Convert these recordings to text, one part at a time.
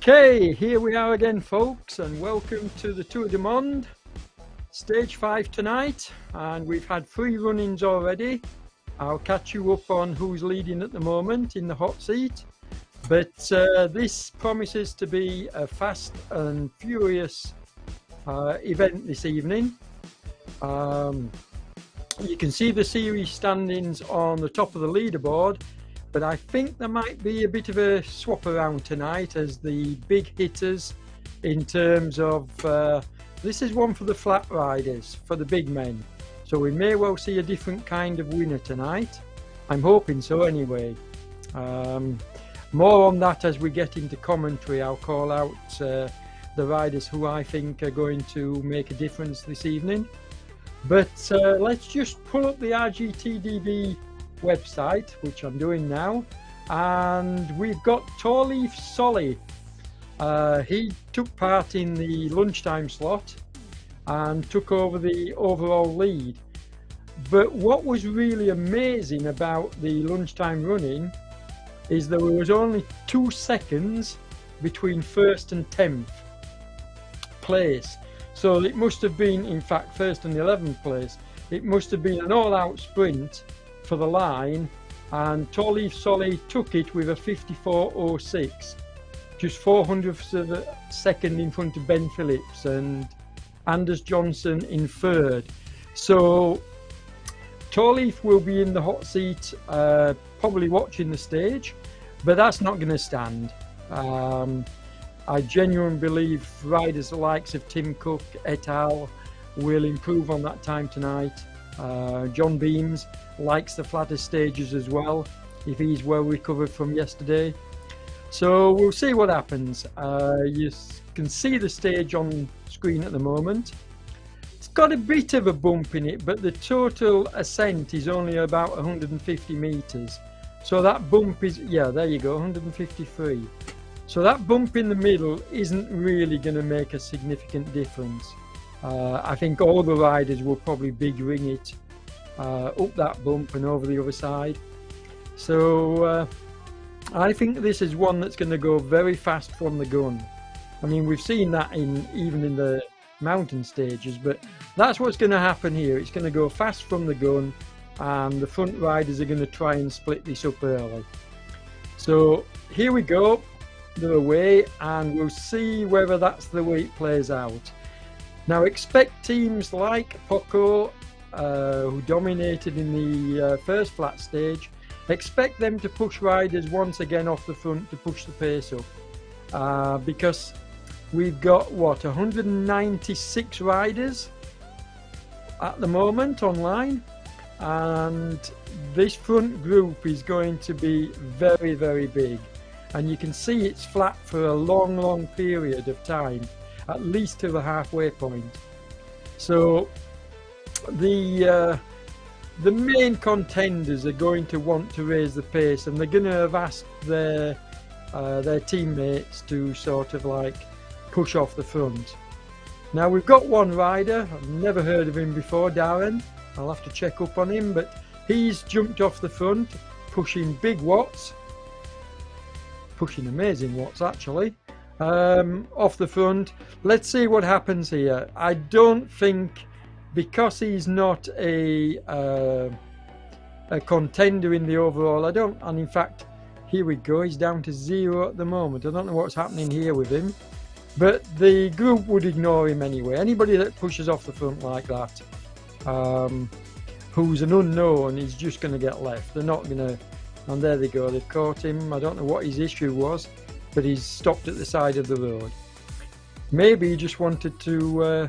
Okay, here we are again, folks, and welcome to the Tour de Monde, stage 5 tonight, and we've had 3 run-ins already. I'll catch you up on who's leading at the moment in the hot seat, but this promises to be a fast and furious event this evening. You can see the series standings on the top of the leaderboard, but I think there might be a bit of a swap around tonight as the big hitters in terms of this is one for the flat riders, for the big men, so we may well see a different kind of winner tonight. I'm hoping so anyway. More on that as we get into commentary. I'll call out the riders who I think are going to make a difference this evening, but let's just pull up the RGTDB website, which I'm doing now, and we've got Torleif Solly. He took part in the lunchtime slot and took over the overall lead, but what was really amazing about the lunchtime running is there was only 2 seconds between 1st and 10th place, so it must have been, in fact, 1st and 11th place, it must have been an all-out sprint for the line, and Torleif Solly took it with a 54.06, just 400ths of a second in front of Ben Phillips and Anders Johnson in 3rd. So Torleif will be in the hot seat, probably watching the stage, but that's not going to stand. I genuinely believe riders the likes of Tim Cook et al. Will improve on that time tonight. John Beams likes the flatter stages as well, if he's well recovered from yesterday. So we'll see what happens. You can see the stage on screen at the moment. It's got a bit of a bump in it, but the total ascent is only about 150 meters. So that bump is, yeah, there you go, 153. So that bump in the middle isn't really going to make a significant difference. I think all the riders will probably big ring it up that bump and over the other side. So I think this is one that's going to go very fast from the gun. I mean, we've seen that even in the mountain stages, but that's what's going to happen here. It's going to go fast from the gun, and the front riders are going to try and split this up early. So here we go, they're away, and we'll see whether that's the way it plays out. Now expect teams like Poco, who dominated in the first flat stage, expect them to push riders once again off the front to push the pace up, because we've got, what, 196 riders at the moment online, and this front group is going to be very, very big, and you can see it's flat for a long period of time, at least to the halfway point. So the main contenders are going to want to raise the pace, and they're going to have asked their teammates to sort of like push off the front. Now we've got one rider, I've never heard of him before, Darren. I'll have to check up on him, but he's jumped off the front, pushing big watts, pushing amazing watts actually, off the front. Let's see what happens here. I don't think, because he's not a contender in the overall, and in fact, here we go, he's down to 0 at the moment. I don't know what's happening here with him, but the group would ignore him anyway. Anybody that pushes off the front like that, who's an unknown, is just going to get left. They're not going to, and there they go, they've caught him. I don't know what his issue was, but he's stopped at the side of the road. Maybe he just wanted to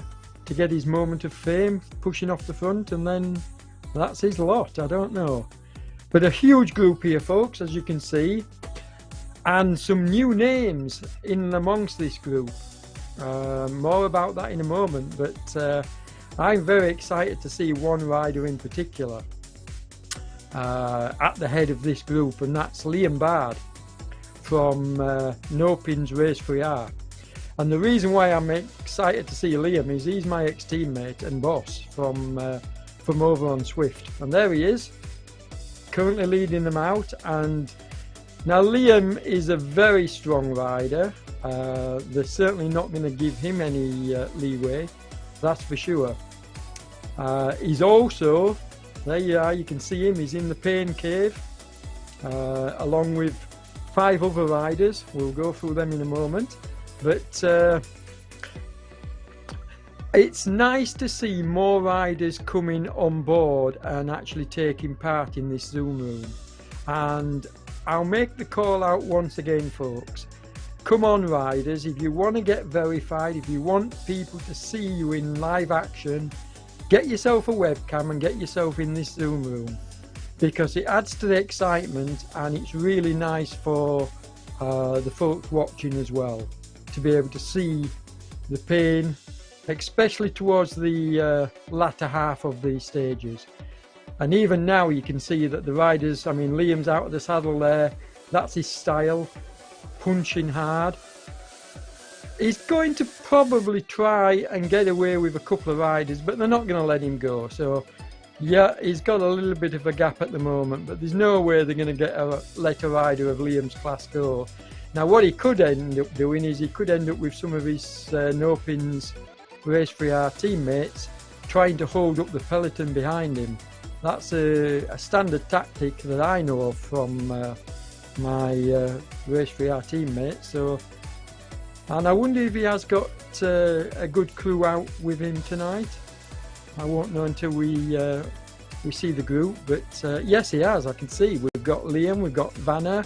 get his moment of fame, pushing off the front, and then that's his lot. I don't know. But a huge group here, folks, as you can see, and some new names in amongst this group. More about that in a moment, but I'm very excited to see one rider in particular at the head of this group, and that's Liam Bard from No Pins Race for R. And the reason why I'm excited to see Liam is he's my ex-teammate and boss from over on Swift, and there he is, currently leading them out. And Now Liam is a very strong rider. They're certainly not going to give him any leeway, that's for sure. He's also, there you are, you can see him, he's in the pain cave, along with 5 other riders. We'll go through them in a moment, but it's nice to see more riders coming on board and actually taking part in this Zoom room. And I'll make the call out once again, folks. Come on, riders, if you want to get verified, if you want people to see you in live action, get yourself a webcam and get yourself in this Zoom room, because it adds to the excitement and it's really nice for the folks watching as well to be able to see the pain, especially towards the latter half of the stages. And even now you can see that the riders, I mean, Liam's out of the saddle there, that's his style, punching hard. He's going to probably try and get away with a couple of riders, but they're not going to let him go. So yeah, he's got a little bit of a gap at the moment, but there's no way they're going to let a rider of Liam's class go. Now what he could end up doing is he could end up with some of his no-pins Race 3R teammates trying to hold up the peloton behind him. That's a standard tactic that I know of from my Race 3R teammates. So, and I wonder if he has got a good crew out with him tonight. I won't know until we see the group, but yes, he has. I can see we've got Liam, we've got Vanna.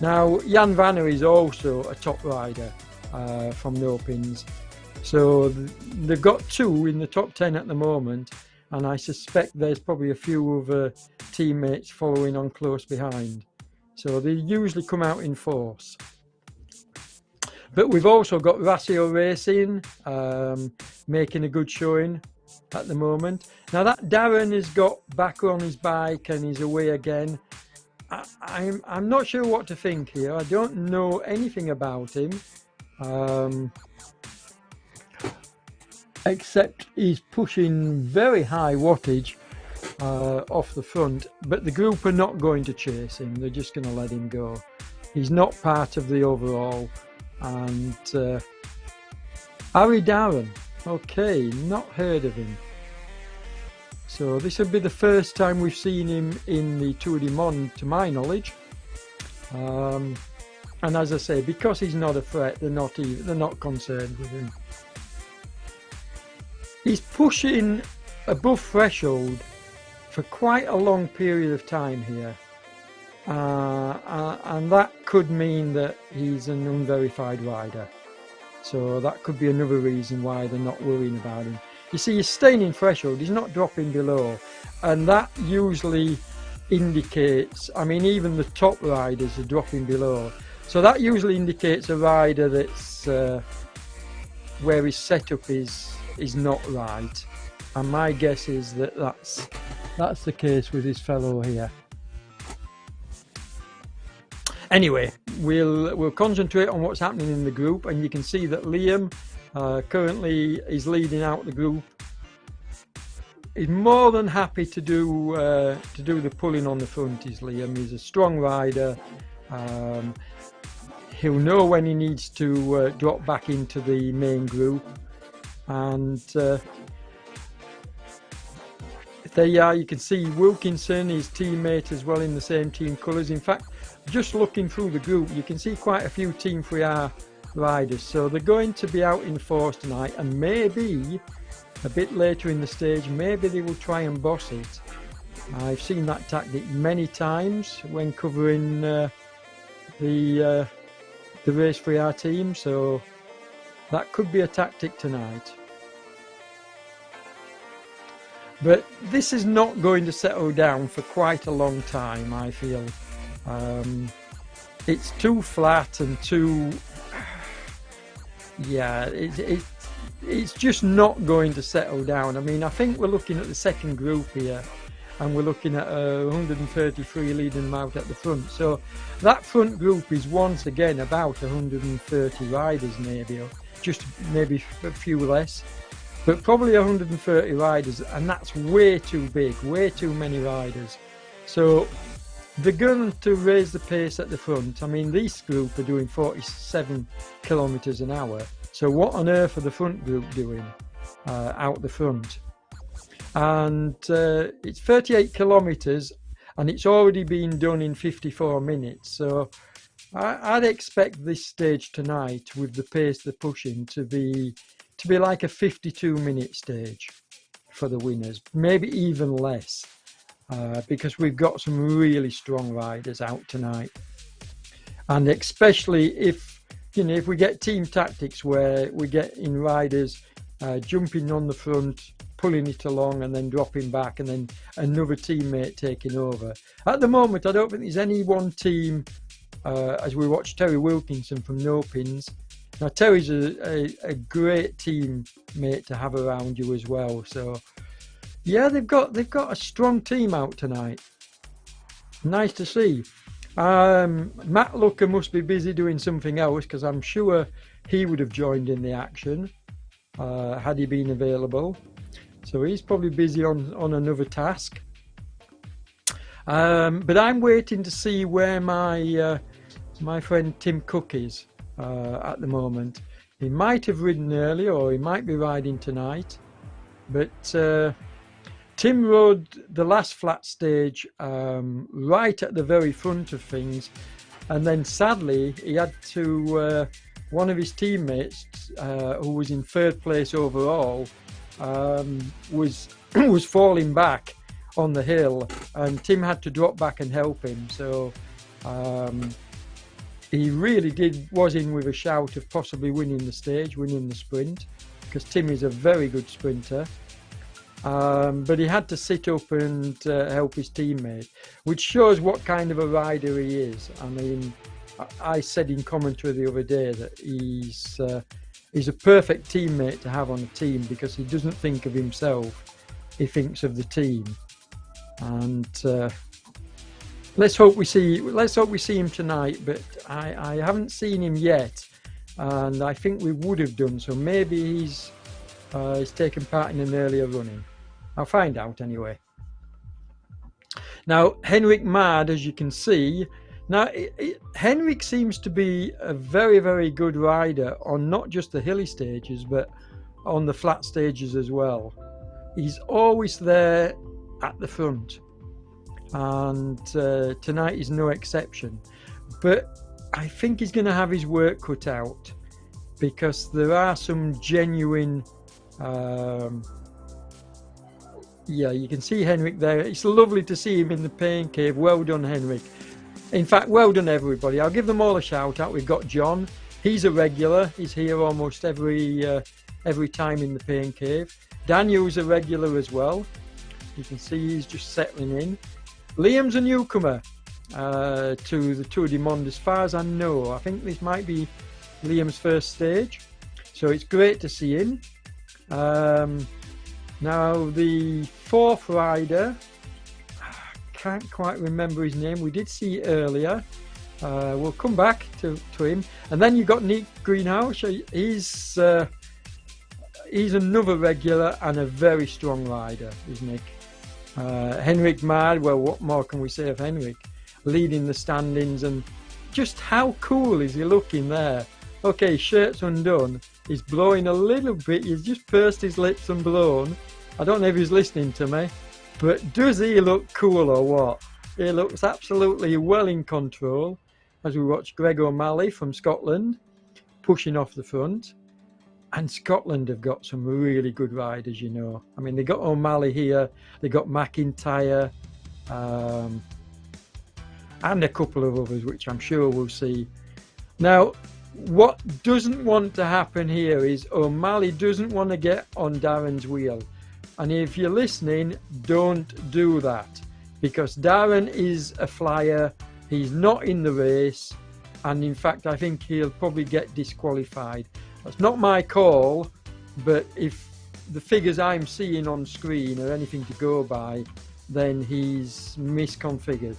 Now Jan Vanna is also a top rider from No Pins. So they've got 2 in the top 10 at the moment, and I suspect there's probably a few other teammates following on close behind. So they usually come out in force. But we've also got Rasio Racing making a good showing at the moment. Now that Darren has got back on his bike and he's away again. I'm not sure what to think here. I don't know anything about him. Except he's pushing very high wattage off the front, but the group are not going to chase him, they're just going to let him go. He's not part of the overall. And Harry Darren, okay, not heard of him. So this would be the first time we've seen him in the Tour du Monde to my knowledge. And as I say, because he's not a threat, they're not concerned with him. He's pushing above threshold for quite a long period of time here, and that could mean that he's an unverified rider. So that could be another reason why they're not worrying about him. You see, he's staying in threshold, he's not dropping below, and that usually indicates, I mean, even the top riders are dropping below, so that usually indicates a rider that's where his setup is not right, and my guess is that that's the case with his fellow here. Anyway, we'll concentrate on what's happening in the group, and you can see that Liam currently is leading out the group. He's more than happy to do the pulling on the front. Is Liam? He's a strong rider. He'll know when he needs to drop back into the main group. And there you are, you can see Wilkinson, his teammate, as well in the same team colours. In fact, just looking through the group, you can see quite a few Team 3R riders. So they're going to be out in force tonight, and maybe a bit later in the stage, maybe they will try and boss it. I've seen that tactic many times when covering the Race 3R team, so that could be a tactic tonight. But this is not going to settle down for quite a long time, I feel. It's too flat and too... yeah, it's just not going to settle down. I mean, I think we're looking at the second group here, and we're looking at 133 leading them out at the front. So that front group is once again about 130 riders, maybe, or just maybe a few less, but probably 130 riders, and that's way too big, way too many riders. So they're going to raise the pace at the front. I mean, this group are doing 47 kilometres an hour. So what on earth are the front group doing out the front? And it's 38 kilometres and it's already been done in 54 minutes. So I'd expect this stage tonight, with the pace they're pushing, to be like a 52-minute stage for the winners, maybe even less, because we've got some really strong riders out tonight. And especially if we get team tactics where we get in riders jumping on the front, pulling it along and then dropping back, and then another teammate taking over. At the moment, I don't think there's any one team, as we watch Terry Wilkinson from No Pins. Now, Terry's a great teammate to have around you as well. So, yeah, they've got a strong team out tonight. Nice to see. Matt Looker must be busy doing something else, because I'm sure he would have joined in the action had he been available. So he's probably busy on another task. But I'm waiting to see where my friend Tim Cook is at the moment. He might have ridden earlier, or he might be riding tonight. But Tim rode the last flat stage right at the very front of things, and then sadly he had to one of his teammates who was in third place overall was falling back on the hill, and Tim had to drop back and help him. So he really was in with a shout of possibly winning the stage, winning the sprint, because Tim is a very good sprinter. But he had to sit up and help his teammate, which shows what kind of a rider he is. I mean, I said in commentary the other day that he's a perfect teammate to have on a team, because he doesn't think of himself, he thinks of the team. And let's hope we see him tonight. But I haven't seen him yet, and I think we would have done so. Maybe he's taken part in an earlier running. I'll find out anyway. Now, Henrik Mad, as you can see, now Henrik seems to be a very, very good rider on not just the hilly stages, but on the flat stages as well. He's always there at the front, and tonight is no exception. But I think he's going to have his work cut out, because there are some genuine yeah, you can see Henrik there. It's lovely to see him in the pain cave. Well done, Henrik. In fact, well done, everybody. I'll give them all a shout out. We've got John. He's a regular. He's here almost every time in the pain cave. Daniel's a regular as well. You can see he's just settling in. Liam's a newcomer to the Tour du Monde, as far as I know. I think this might be Liam's first stage. So it's great to see him. Now, the fourth rider, I can't quite remember his name. We did see earlier. We'll come back to him. And then you've got Nick Greenhouse. He's another regular and a very strong rider, is Nick. Henrik Mad, well, what more can we say of Henrik? Leading the standings, and just how cool is he looking there? Okay, shirt's undone. He's blowing a little bit. He's just pursed his lips and blown. I don't know if he's listening to me, but does he look cool or what? He looks absolutely well in control, as we watch Greg O'Malley from Scotland pushing off the front. And Scotland have got some really good riders, you know. I mean, they got O'Malley here, they got McIntyre, and a couple of others, which I'm sure we'll see. Now, what doesn't want to happen here is O'Malley doesn't want to get on Darren's wheel. And if you're listening, don't do that, because Darren is a flyer. He's not in the race, and in fact, I think he'll probably get disqualified. That's not my call, but if the figures I'm seeing on screen are anything to go by, then he's misconfigured,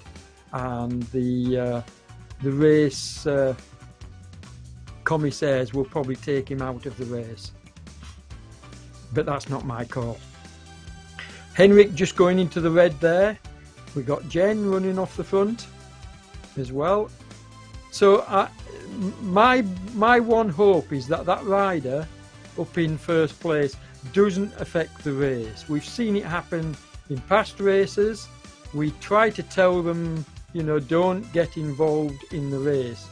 and the race commissaires will probably take him out of the race. But that's not my call. Henrik just going into the red there. We got Jen running off the front as well. So my one hope is that that rider up in first place doesn't affect the race. We've seen it happen in past races. We try to tell them, you know, don't get involved in the race.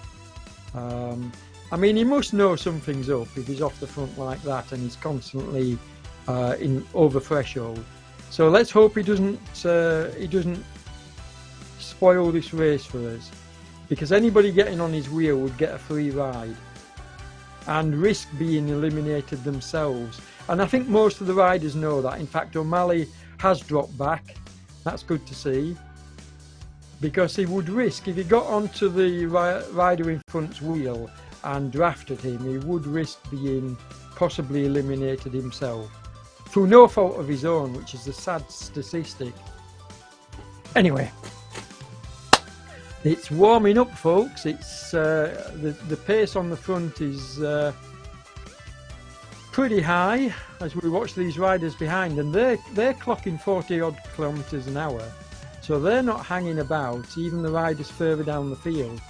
I mean, he must know something's up if he's off the front like that and he's constantly in over threshold. So let's hope he doesn't spoil this race for us, because anybody getting on his wheel would get a free ride and risk being eliminated themselves. And I think most of the riders know that. In fact, O'Malley has dropped back. That's good to see, because he would risk, if he got onto the rider in front's wheel and drafted him, he would risk being possibly eliminated himself through no fault of his own, which is a sad statistic. Anyway, it's warming up, folks. It's the pace on the front is pretty high as we watch these riders behind, and they're clocking 40 odd kilometers an hour, so they're not hanging about, even the riders further down the field.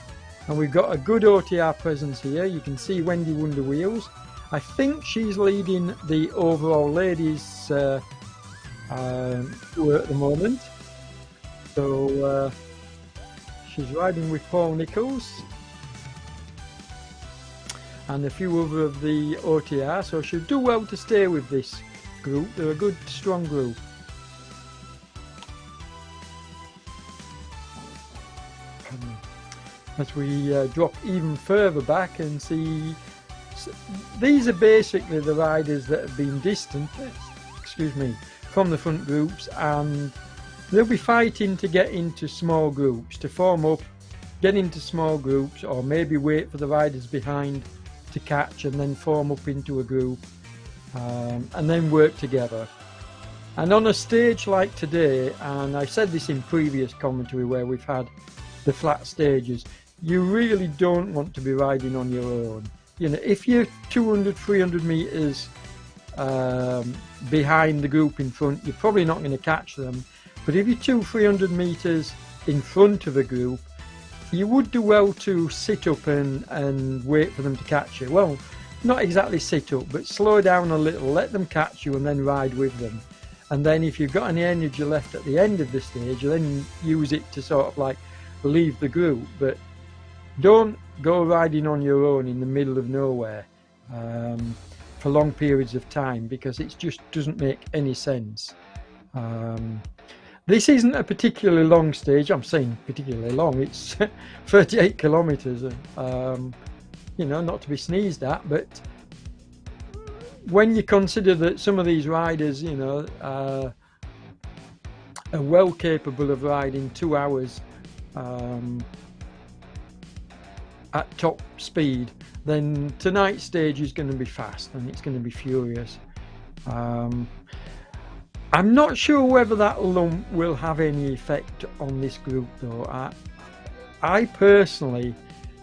And we've got a good OTR presence here. You can see Wendy Wonder Wheels. I think she's leading the overall ladies tour at the moment. So she's riding with Paul Nichols and a few other of the OTR, so she'll do well to stay with this group. They're a good, strong group. As we drop even further back and see, these are basically the riders that have been distant, excuse me, from the front groups, and they'll be fighting to get into small groups, to form up, get into small groups, or maybe wait for the riders behind to catch and then form up into a group, and then work together. And on a stage like today, and I said this in previous commentary where we've had the flat stages, you really don't want to be riding on your own. You know, if you're 200, 300 meters behind the group in front, you're probably not going to catch them. But if you're 200-300 meters in front of a group, you would do well to sit up and wait for them to catch you. Well, not exactly sit up, but slow down a little, let them catch you and then ride with them. And then if you've got any energy left at the end of the stage, then use it to sort of like leave the group. But don't go riding on your own in the middle of nowhere for long periods of time, because it just doesn't make any sense. This isn't a particularly long stage. I'm saying particularly long. It's 38 kilometers. You know, not to be sneezed at, but when you consider that some of these riders, you know, are well capable of riding 2 hours at top speed, then tonight's stage is going to be fast and it's going to be furious. I'm not sure whether that lump will have any effect on this group though. I personally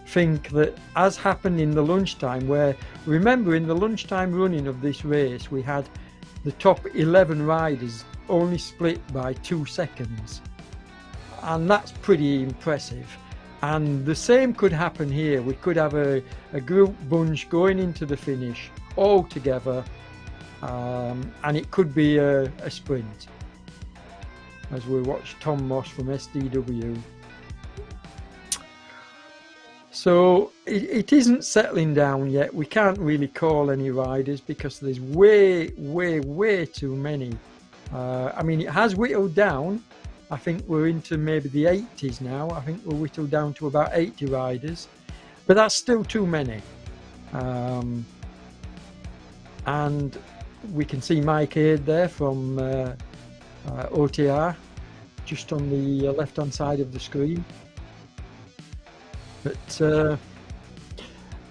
think that, as happened in the lunchtime, where, remember, in the lunchtime running of this race we had the top 11 riders only split by 2 seconds, and that's pretty impressive. And the same could happen here. We could have a group bunch going into the finish all together, and it could be a sprint, as we watch Tom Moss from SDW. So it isn't settling down yet. We can't really call any riders because there's way too many. I mean, it has whittled down. I think we're into maybe the 80s now. I think we're whittled down to about 80 riders, but that's still too many. And we can see Mike Aid there from OTR, just on the left-hand side of the screen. But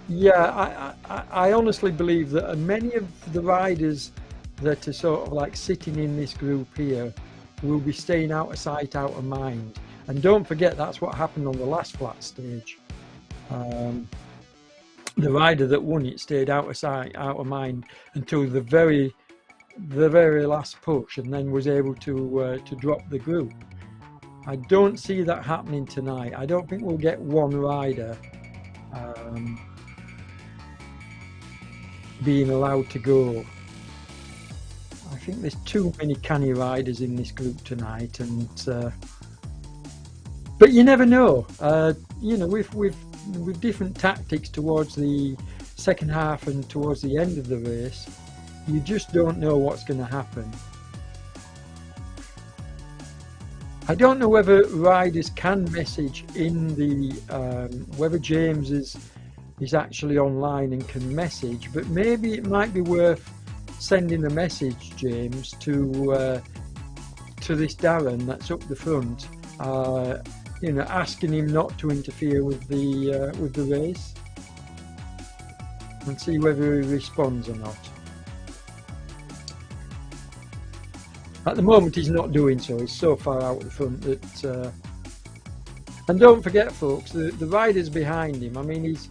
yeah, I honestly believe that many of the riders that are sort of like sitting in this group here will be staying out of sight, out of mind. And don't forget, that's what happened on the last flat stage. The rider that won it stayed out of sight, out of mind until the very last push, and then was able to drop the group. I don't see that happening tonight. I don't think we'll get one rider being allowed to go. I think there's too many canny riders in this group tonight, and but you never know. You know, with different tactics towards the second half and towards the end of the race, you just don't know what's going to happen. I don't know whether riders can message in the whether James is actually online and can message, but maybe it might be worth sending a message, James, to this Darren that's up the front, you know, asking him not to interfere with the race, and see whether he responds or not. At the moment he's not doing so. He's so far out the front that and don't forget, folks, the riders behind him, I mean, he's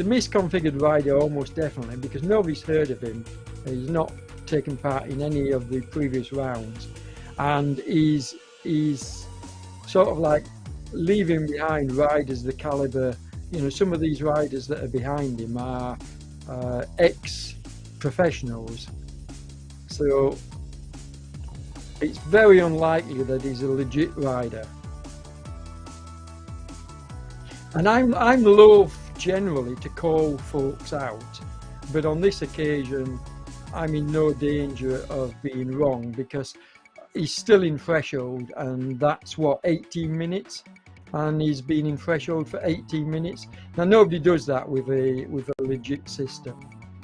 a misconfigured rider almost definitely, because nobody's heard of him. He's not taken part in any of the previous rounds, and he's sort of like leaving behind riders the caliber, you know, some of these riders that are behind him are ex-professionals, so it's very unlikely that he's a legit rider. And I'm loath generally to call folks out, but on this occasion I'm in no danger of being wrong, because he's still in threshold, and that's what, 18 minutes, and he's been in threshold for 18 minutes. Now nobody does that with a legit system.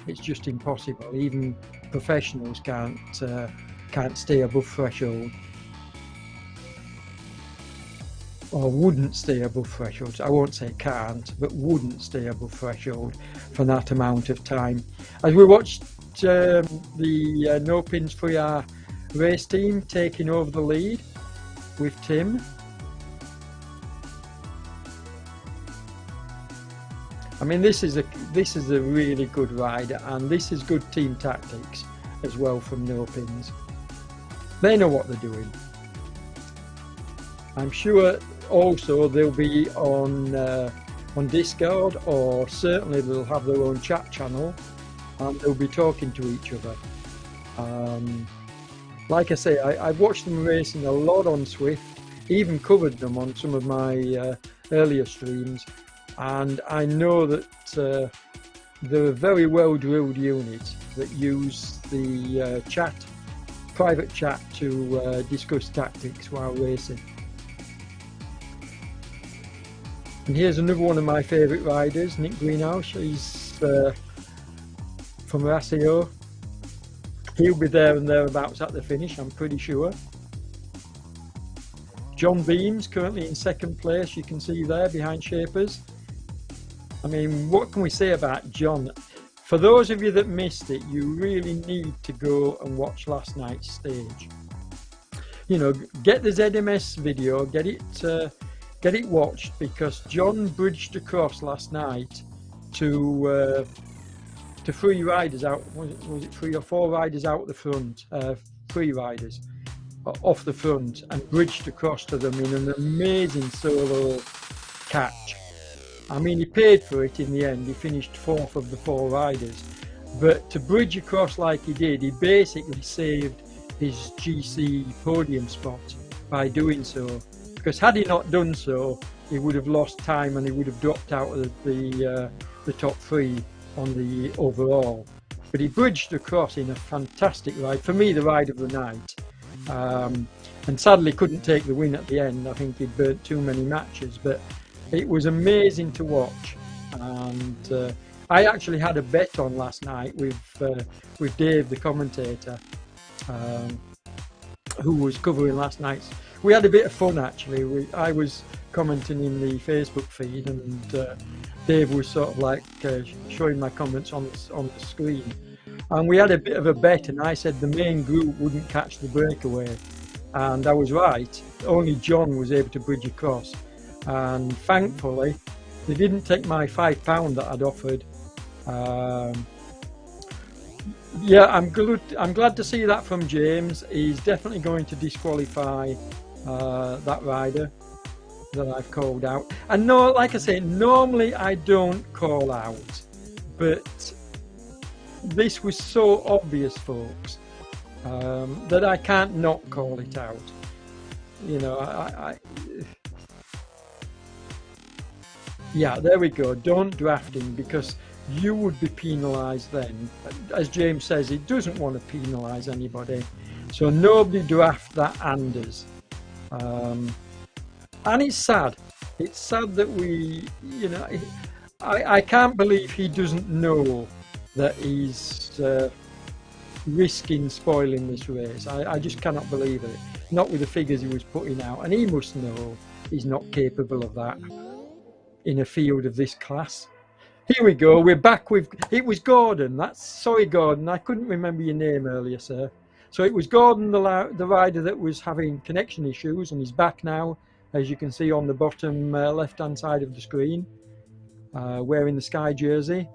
It's just impossible. Even professionals can't stay above threshold, or wouldn't stay above threshold. I won't say can't, but wouldn't stay above threshold for that amount of time. As we watched the No Pins 3R race team taking over the lead with Tim. I mean, this is a really good rider, and this is good team tactics as well from No Pins. They know what they're doing. I'm sure also they'll be on Discord, or certainly they'll have their own chat channel, and they'll be talking to each other. Like I say, I've watched them racing a lot on Swift, even covered them on some of my earlier streams, and I know that they're a very well drilled unit that use the private chat to discuss tactics while racing. And here's another one of my favourite riders, Nick Greenhouse. He's from Rasio. He'll be there and thereabouts at the finish, I'm pretty sure. John Beams currently in second place, you can see there behind Shapers. I mean, what can we say about John? For those of you that missed it, you really need to go and watch last night's stage. You know, get the ZMS video, get it watched, because John bridged across last night to 3 riders out. Was it 3 or 4 riders out the front? 3 riders off the front, and bridged across to them in an amazing solo catch. I mean, he paid for it in the end. He finished 4th of the 4 riders, but to bridge across like he did, he basically saved his GC podium spot by doing so, because had he not done so, he would have lost time and he would have dropped out of the top 3 on the overall. But he bridged across in a fantastic ride, for me the ride of the night, and sadly couldn't take the win at the end. I think he'd burnt too many matches, but it was amazing to watch. And I actually had a bet on last night with Dave, the commentator, who was covering last night's. We had a bit of fun actually. I was commenting in the Facebook feed, and Dave was sort of like showing my comments on the screen. And we had a bit of a bet, and I said the main group wouldn't catch the breakaway, and I was right. Only John was able to bridge across, and thankfully they didn't take my £5 that I'd offered. Yeah, I'm good. I'm glad to see that from James. He's definitely going to disqualify that rider that I've called out. And no, like I say, normally I don't call out, but this was so obvious, folks, that I can't not call it out. You know, yeah, there we go. Don't draft him because you would be penalised then. As James says, he doesn't want to penalise anybody. So nobody draft that Anders. And it's sad. It's sad that we, you know, I can't believe he doesn't know that he's risking spoiling this race. I just cannot believe it. Not with the figures he was putting out. And he must know he's not capable of that in a field of this class. Here we go. We're back with, it was Gordon. Sorry, Gordon. I couldn't remember your name earlier, sir. So it was Gordon, the rider that was having connection issues, and he's back now, as you can see on the bottom left-hand side of the screen, wearing the Sky jersey.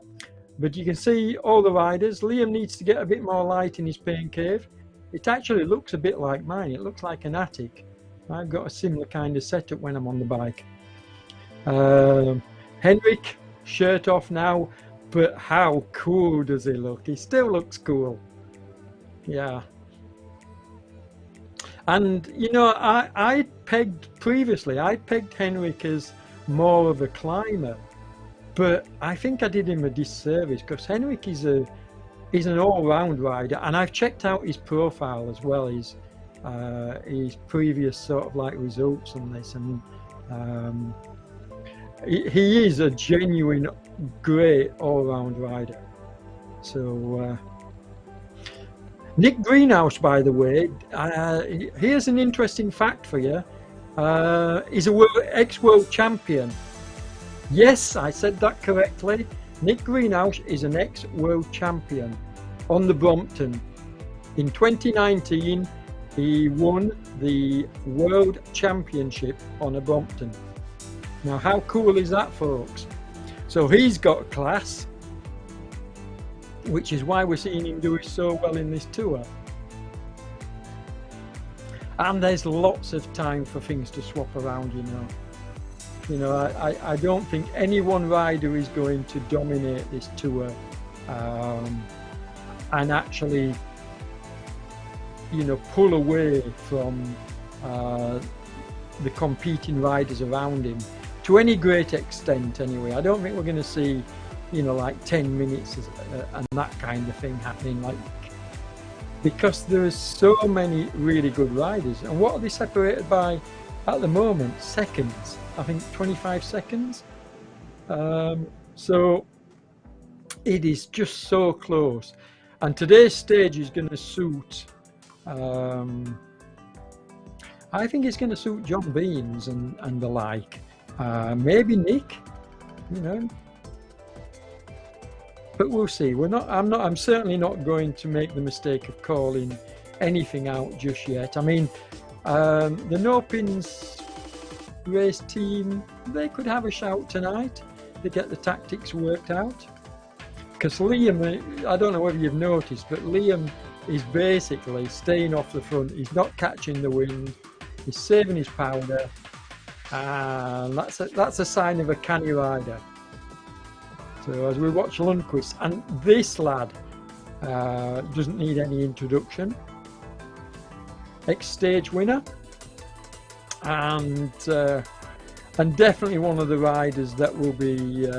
But you can see all the riders. Liam needs to get a bit more light in his pain cave. It actually looks a bit like mine. It looks like an attic. I've got a similar kind of setup when I'm on the bike. Henrik, shirt off now, but how cool does he look? He still looks cool. Yeah. And, you know, I pegged Henrik as more of a climber, but I think I did him a disservice because Henrik is an all-round rider, and I've checked out his profile as well, his previous sort of like results on this, and he is a genuine great all-round rider. So Nick Greenhouse, by the way, here's an interesting fact for you. He's a ex-world champion. Yes, I said that correctly. Nick Greenhouse is an ex-world champion on the Brompton. In 2019, he won the World Championship on a Brompton. Now, how cool is that, folks? So he's got class, which is why we're seeing him do it so well in this tour. And there's lots of time for things to swap around, you know. You know, I don't think any one rider is going to dominate this tour and actually, you know, pull away from the competing riders around him to any great extent anyway. I don't think we're going to see, you know, like 10 minutes and that kind of thing happening, like, because there's so many really good riders. And what are they separated by at the moment? Seconds. I think 25 seconds. So it is just so close. And today's stage is going to suit, I think it's going to suit John Beans and the like. Maybe Nick, you know. But we'll see. I'm certainly not going to make the mistake of calling anything out just yet. I mean, the No Pins race team, they could have a shout tonight to get the tactics worked out. Because Liam, I don't know whether you've noticed, but Liam is basically staying off the front. He's not catching the wind. He's saving his powder, and that's a sign of a canny rider. So as we watch Lundqvist, and this lad doesn't need any introduction. Ex-stage winner, and definitely one of the riders that will be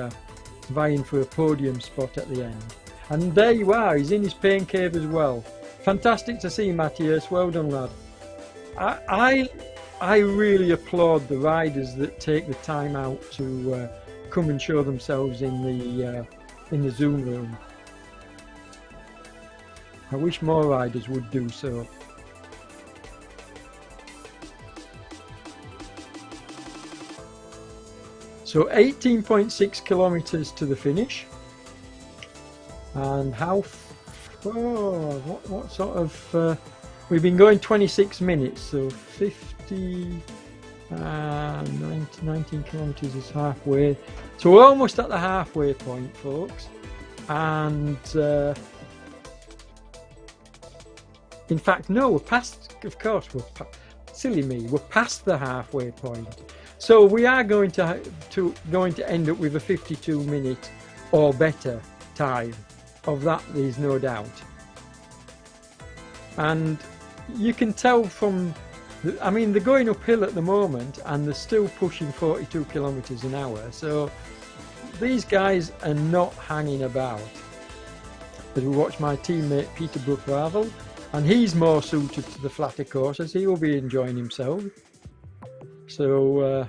vying for a podium spot at the end. And there you are, he's in his pain cave as well. Fantastic to see, Matthias. Well done, lad. I really applaud the riders that take the time out to come and show themselves in the Zoom room. I wish more riders would do so. So 18.6 kilometers to the finish. And how far, what sort of, we've been going 26 minutes, so 19 kilometers is halfway. So we're almost at the halfway point, folks. And In fact, no, we're past, of course, silly me, we're past the halfway point. So we are going to end up with a 52-minute or better time. Of that, there's no doubt. And you can tell from, I mean, they're going uphill at the moment and they're still pushing 42 kilometers an hour. So these guys are not hanging about. As we watch my teammate Peter Brook-Ravel, and he's more suited to the flatter courses. He will be enjoying himself. So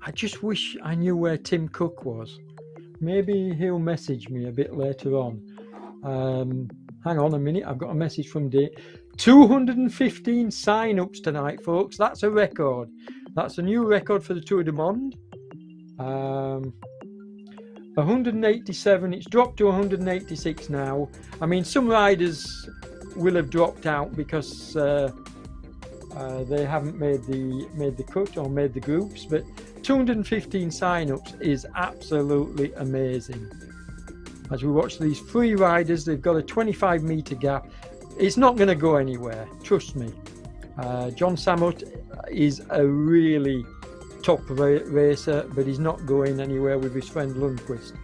I just wish I knew where Tim Cook was. Maybe he'll message me a bit later on. Hang on a minute, I've got a message from Dave. 215 sign-ups tonight, folks. That's a record. That's a new record for the Tour de Monde. 187, it's dropped to 186 now. I mean, some riders will have dropped out because they haven't made the cut or made the groups, but 215 sign-ups is absolutely amazing. As we watch these three riders, they've got a 25-meter gap. It's not going to go anywhere, trust me. John Samut is a really top racer, but he's not going anywhere with his friend Lundqvist.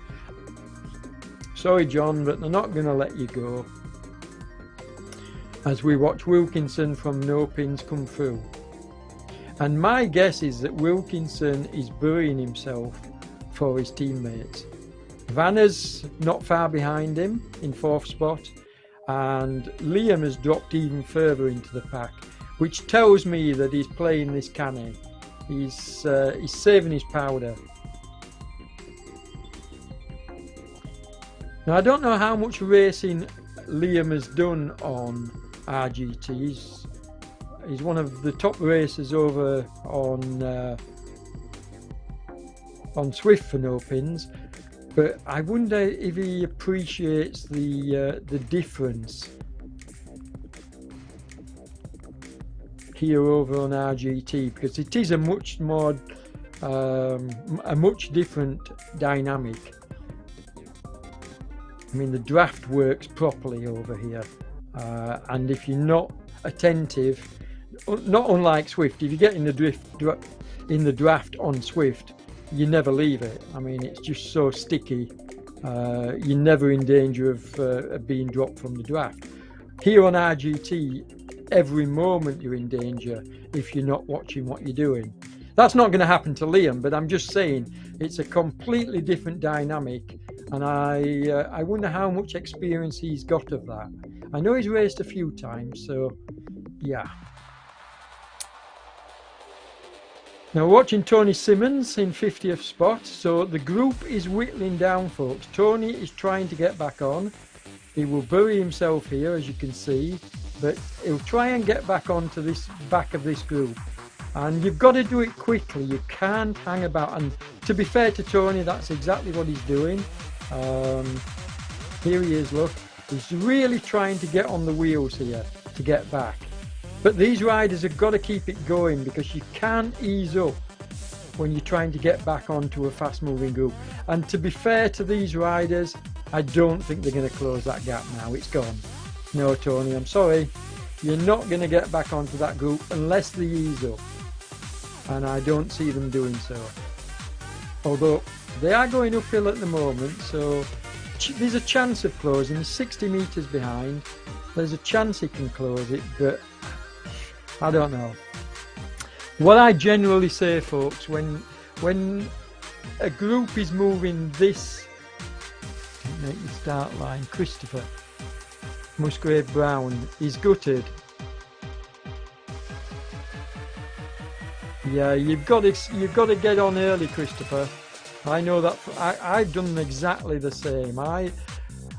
Sorry, John, but they're not going to let you go. As we watch Wilkinson from No Pins come through. And my guess is that Wilkinson is burying himself for his teammates. Vanner's not far behind him in 4th spot, and Liam has dropped even further into the pack, which tells me that he's playing this canny. He's saving his powder. Now, I don't know how much racing Liam has done on RGT. He's one of the top racers over on Swift for No Pins, but I wonder if he appreciates the difference here over on RGT, because it is a much different dynamic. I mean, the draft works properly over here, and if you're not attentive, not unlike Swift, if you get in the draft on Swift, you never leave it. I mean, it's just so sticky. You're never in danger of being dropped from the draft. Here on RGT, every moment you're in danger if you're not watching what you're doing. That's not going to happen to Liam, but I'm just saying it's a completely different dynamic, and I wonder how much experience he's got of that. I know he's raced a few times, so yeah. Now watching Tony Simmons in 50th spot, so the group is whittling down, folks. Tony is trying to get back on. He will bury himself here, as you can see, but he'll try and get back onto this back of this group. And you've got to do it quickly. You can't hang about. And to be fair to Tony, that's exactly what he's doing. Here he is, look. He's really trying to get on the wheels here to get back. But these riders have got to keep it going, because you can't ease up when you're trying to get back onto a fast-moving group. And to be fair to these riders, I don't think they're going to close that gap now. It's gone. No, Tony, I'm sorry. You're not going to get back onto that group unless they ease up. And I don't see them doing so. Although they are going uphill at the moment, so there's a chance of closing. He's 60 metres behind. There's a chance he can close it, but I don't know. What I generally say, folks, when a group is moving this, make the start line, Christopher Musgrave Brown is gutted. Yeah, you've got to get on early, Christopher. I know that. I've done exactly the same.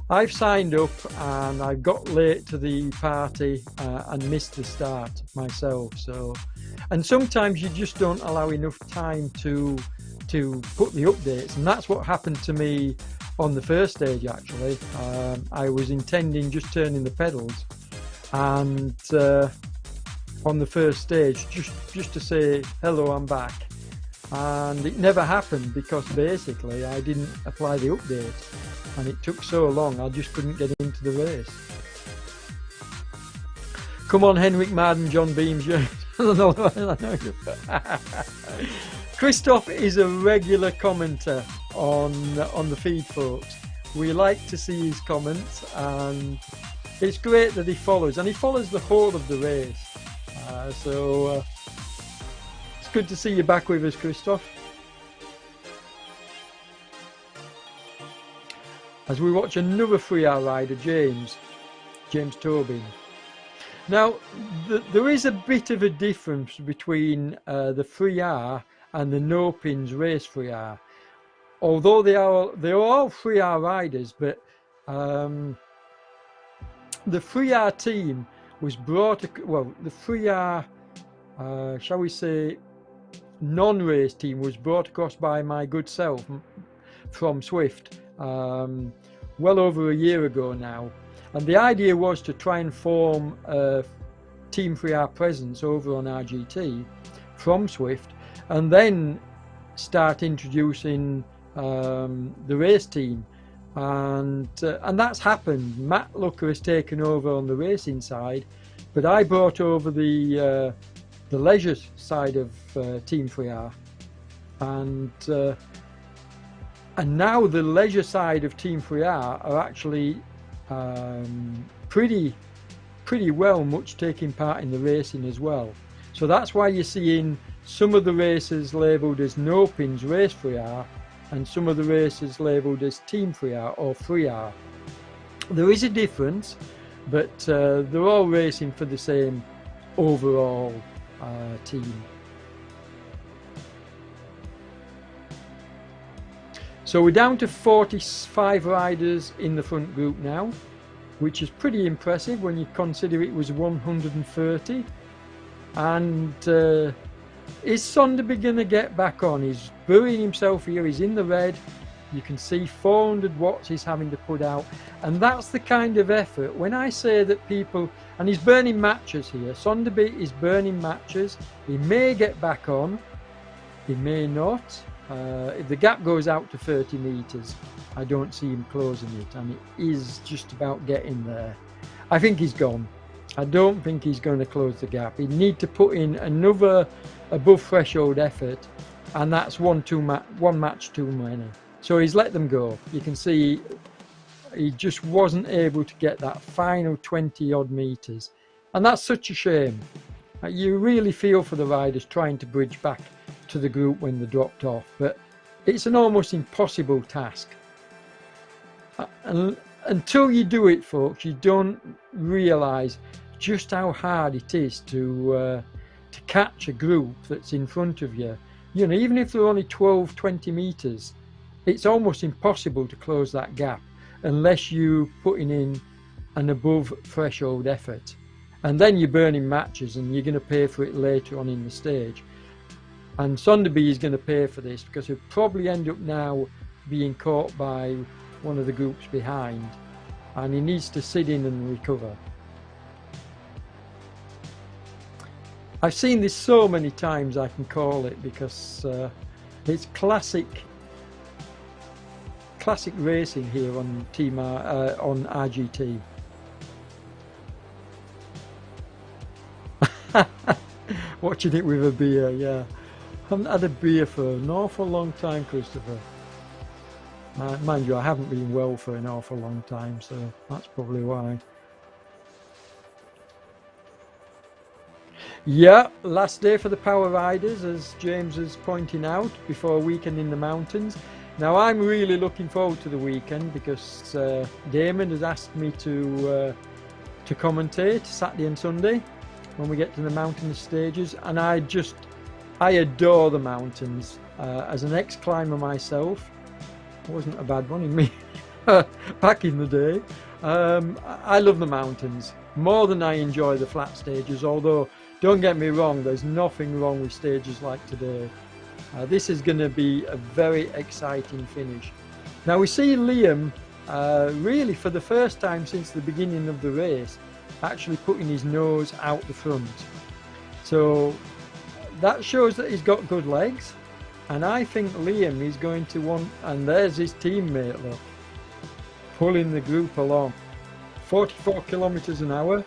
I've signed up and I got late to the party and missed the start myself. So, and sometimes you just don't allow enough time to put the updates, and that's what happened to me on the first stage. Actually, I was intending just turning the pedals, and on the first stage, just to say hello, I'm back, and it never happened because basically I didn't apply the update. And it took so long, I just couldn't get into the race. Come on, Henrik Marden, John Beams. Christoph is a regular commenter on the feed, folks. We like to see his comments, and it's great that he follows, and he follows the whole of the race. So it's good to see you back with us, Christoph. As we watch another 3R rider, James Tobin. Now, there is a bit of a difference between the 3R and the no pins race 3R. Although they are all 3R riders, but the 3R team was brought, well, the 3R, shall we say, non-race team was brought across by my good self from Swift well over a year ago now. And the idea was to try and form a Team 3R presence over on RGT from Swift, and then start introducing the race team. And that's happened. Matt Looker has taken over on the racing side, but I brought over the leisure side of Team 3R, and now the leisure side of Team 3R are actually pretty well much taking part in the racing as well. So that's why you're seeing some of the races labelled as no pins race 3R and some of the races labelled as Team 3R or 3R. There is a difference, but they're all racing for the same overall team. So we're down to 45 riders in the front group now, which is pretty impressive when you consider it was 130. And is Sonderby going to get back on? He's burying himself here, he's in the red. You can see 400 watts he's having to put out. And that's the kind of effort, when I say that people, and he's burning matches here, Sonderby is burning matches. He may get back on, he may not. If the gap goes out to 30 metres, I don't see him closing it, and it is just about getting there. I think he's gone. I don't think he's going to close the gap. He'd need to put in another above threshold effort, and that's one match too many. So he's let them go. You can see he just wasn't able to get that final 20 odd metres, and that's such a shame. You really feel for the riders trying to bridge back to the group when they dropped off, but it's an almost impossible task. And until you do it, folks, you don't realise just how hard it is to catch a group that's in front of you. You know, even if they're only 12-20 metres, it's almost impossible to close that gap unless you're putting in an above threshold effort, and then you're burning matches and you're going to pay for it later on in the stage. And Sonderby is going to pay for this, because he'll probably end up now being caught by one of the groups behind, and he needs to sit in and recover. I've seen this so many times I can call it, because it's classic racing here on on RGT. Watching it with a beer, yeah. I haven't had a beer for an awful long time, Christopher. Mind you, I haven't been well for an awful long time, so that's probably why. Yeah, last day for the Power Riders, as James is pointing out, before a weekend in the mountains. Now, I'm really looking forward to the weekend, because Damon has asked me to commentate Saturday and Sunday when we get to the mountain stages, and I adore the mountains. As an ex-climber myself, it wasn't a bad one in me back in the day. I love the mountains more than I enjoy the flat stages, although don't get me wrong, there's nothing wrong with stages like today. This is going to be a very exciting finish. Now we see Liam really for the first time since the beginning of the race actually putting his nose out the front. So that shows that he's got good legs, and I think Liam is going to want, and there's his teammate, look, pulling the group along. 44 kilometers an hour.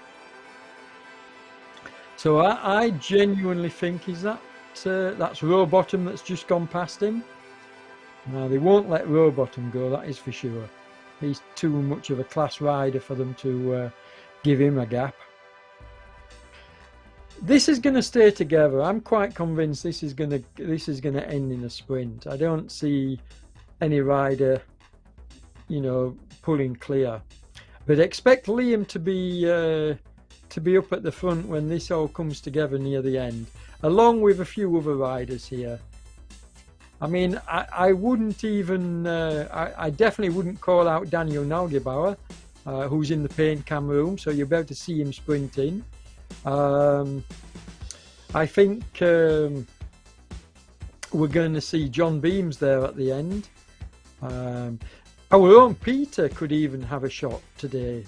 So I genuinely think is that that's Rowbottom that's just gone past him. Now they won't let Rowbottom go, that is for sure. He's too much of a class rider for them to give him a gap. This is going to stay together. I'm quite convinced this is going to end in a sprint. I don't see any rider, you know, pulling clear. But expect Liam to be up at the front when this all comes together near the end, along with a few other riders here. I mean, I wouldn't even, I definitely wouldn't call out Daniel Nalgebauer, who's in the paint cam room, so you'll be able to see him sprinting. I think we're going to see John Beams there at the end. Our own Peter could even have a shot today.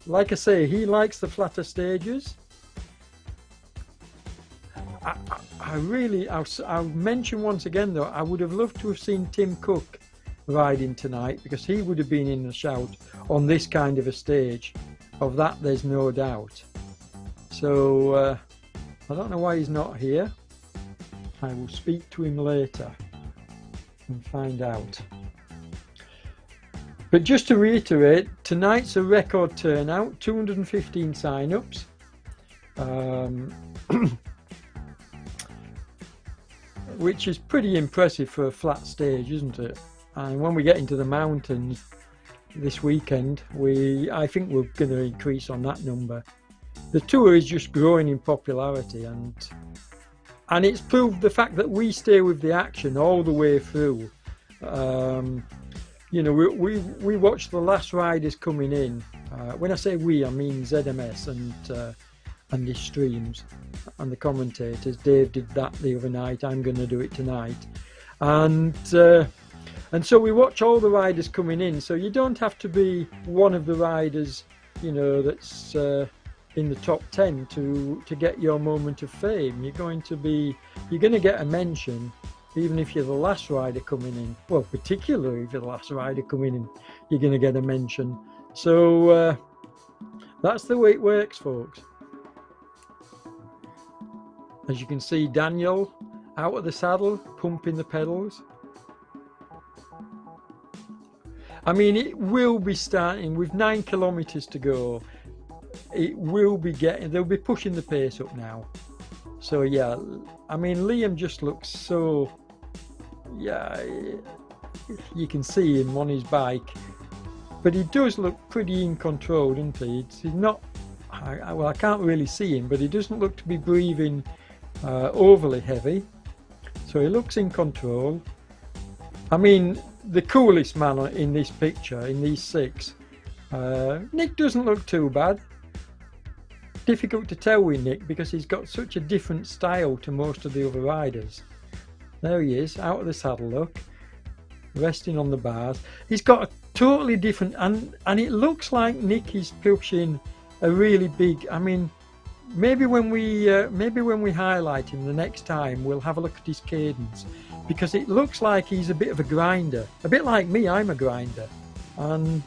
Like I say, he likes the flatter stages. I'll mention once again though, I would have loved to have seen Tim Cook riding tonight, because he would have been in the shout on this kind of a stage. Of that there's no doubt. So I don't know why he's not here. I will speak to him later and find out. But just to reiterate, tonight's a record turnout, 215 sign-ups. Which is pretty impressive for a flat stage, isn't it? And when we get into the mountains this weekend, I think we're going to increase on that number. The tour is just growing in popularity, and it's proved the fact that we stay with the action all the way through. You know, we watch the last riders coming in. When I say we, I mean ZMS and his streams and the commentators. Dave did that the other night. I'm going to do it tonight, and so we watch all the riders coming in. So you don't have to be one of the riders, you know, that's in the top 10 to get your moment of fame. You're going to get a mention, even if you're the last rider coming in. Well, particularly if you're the last rider coming in, you're going to get a mention. So that's the way it works, folks. As you can see, Daniel out of the saddle, pumping the pedals. I mean, it will be starting with 9 kilometers to go. It will be they'll be pushing the pace up now. So yeah, I mean, Liam just looks so, yeah, you can see him on his bike, but he does look pretty in control, doesn't he? He's not, well, I can't really see him, but he doesn't look to be breathing overly heavy, so he looks in control. I mean, the coolest man in this picture, in these 6, Nick doesn't look too bad. Difficult to tell with Nick because he's got such a different style to most of the other riders. There he is, out of the saddle, look, resting on the bars. He's got a totally different, and it looks like Nick is pushing a really big, I mean, maybe when we highlight him the next time, we'll have a look at his cadence, because it looks like he's a bit of a grinder, a bit like me. I'm a grinder, and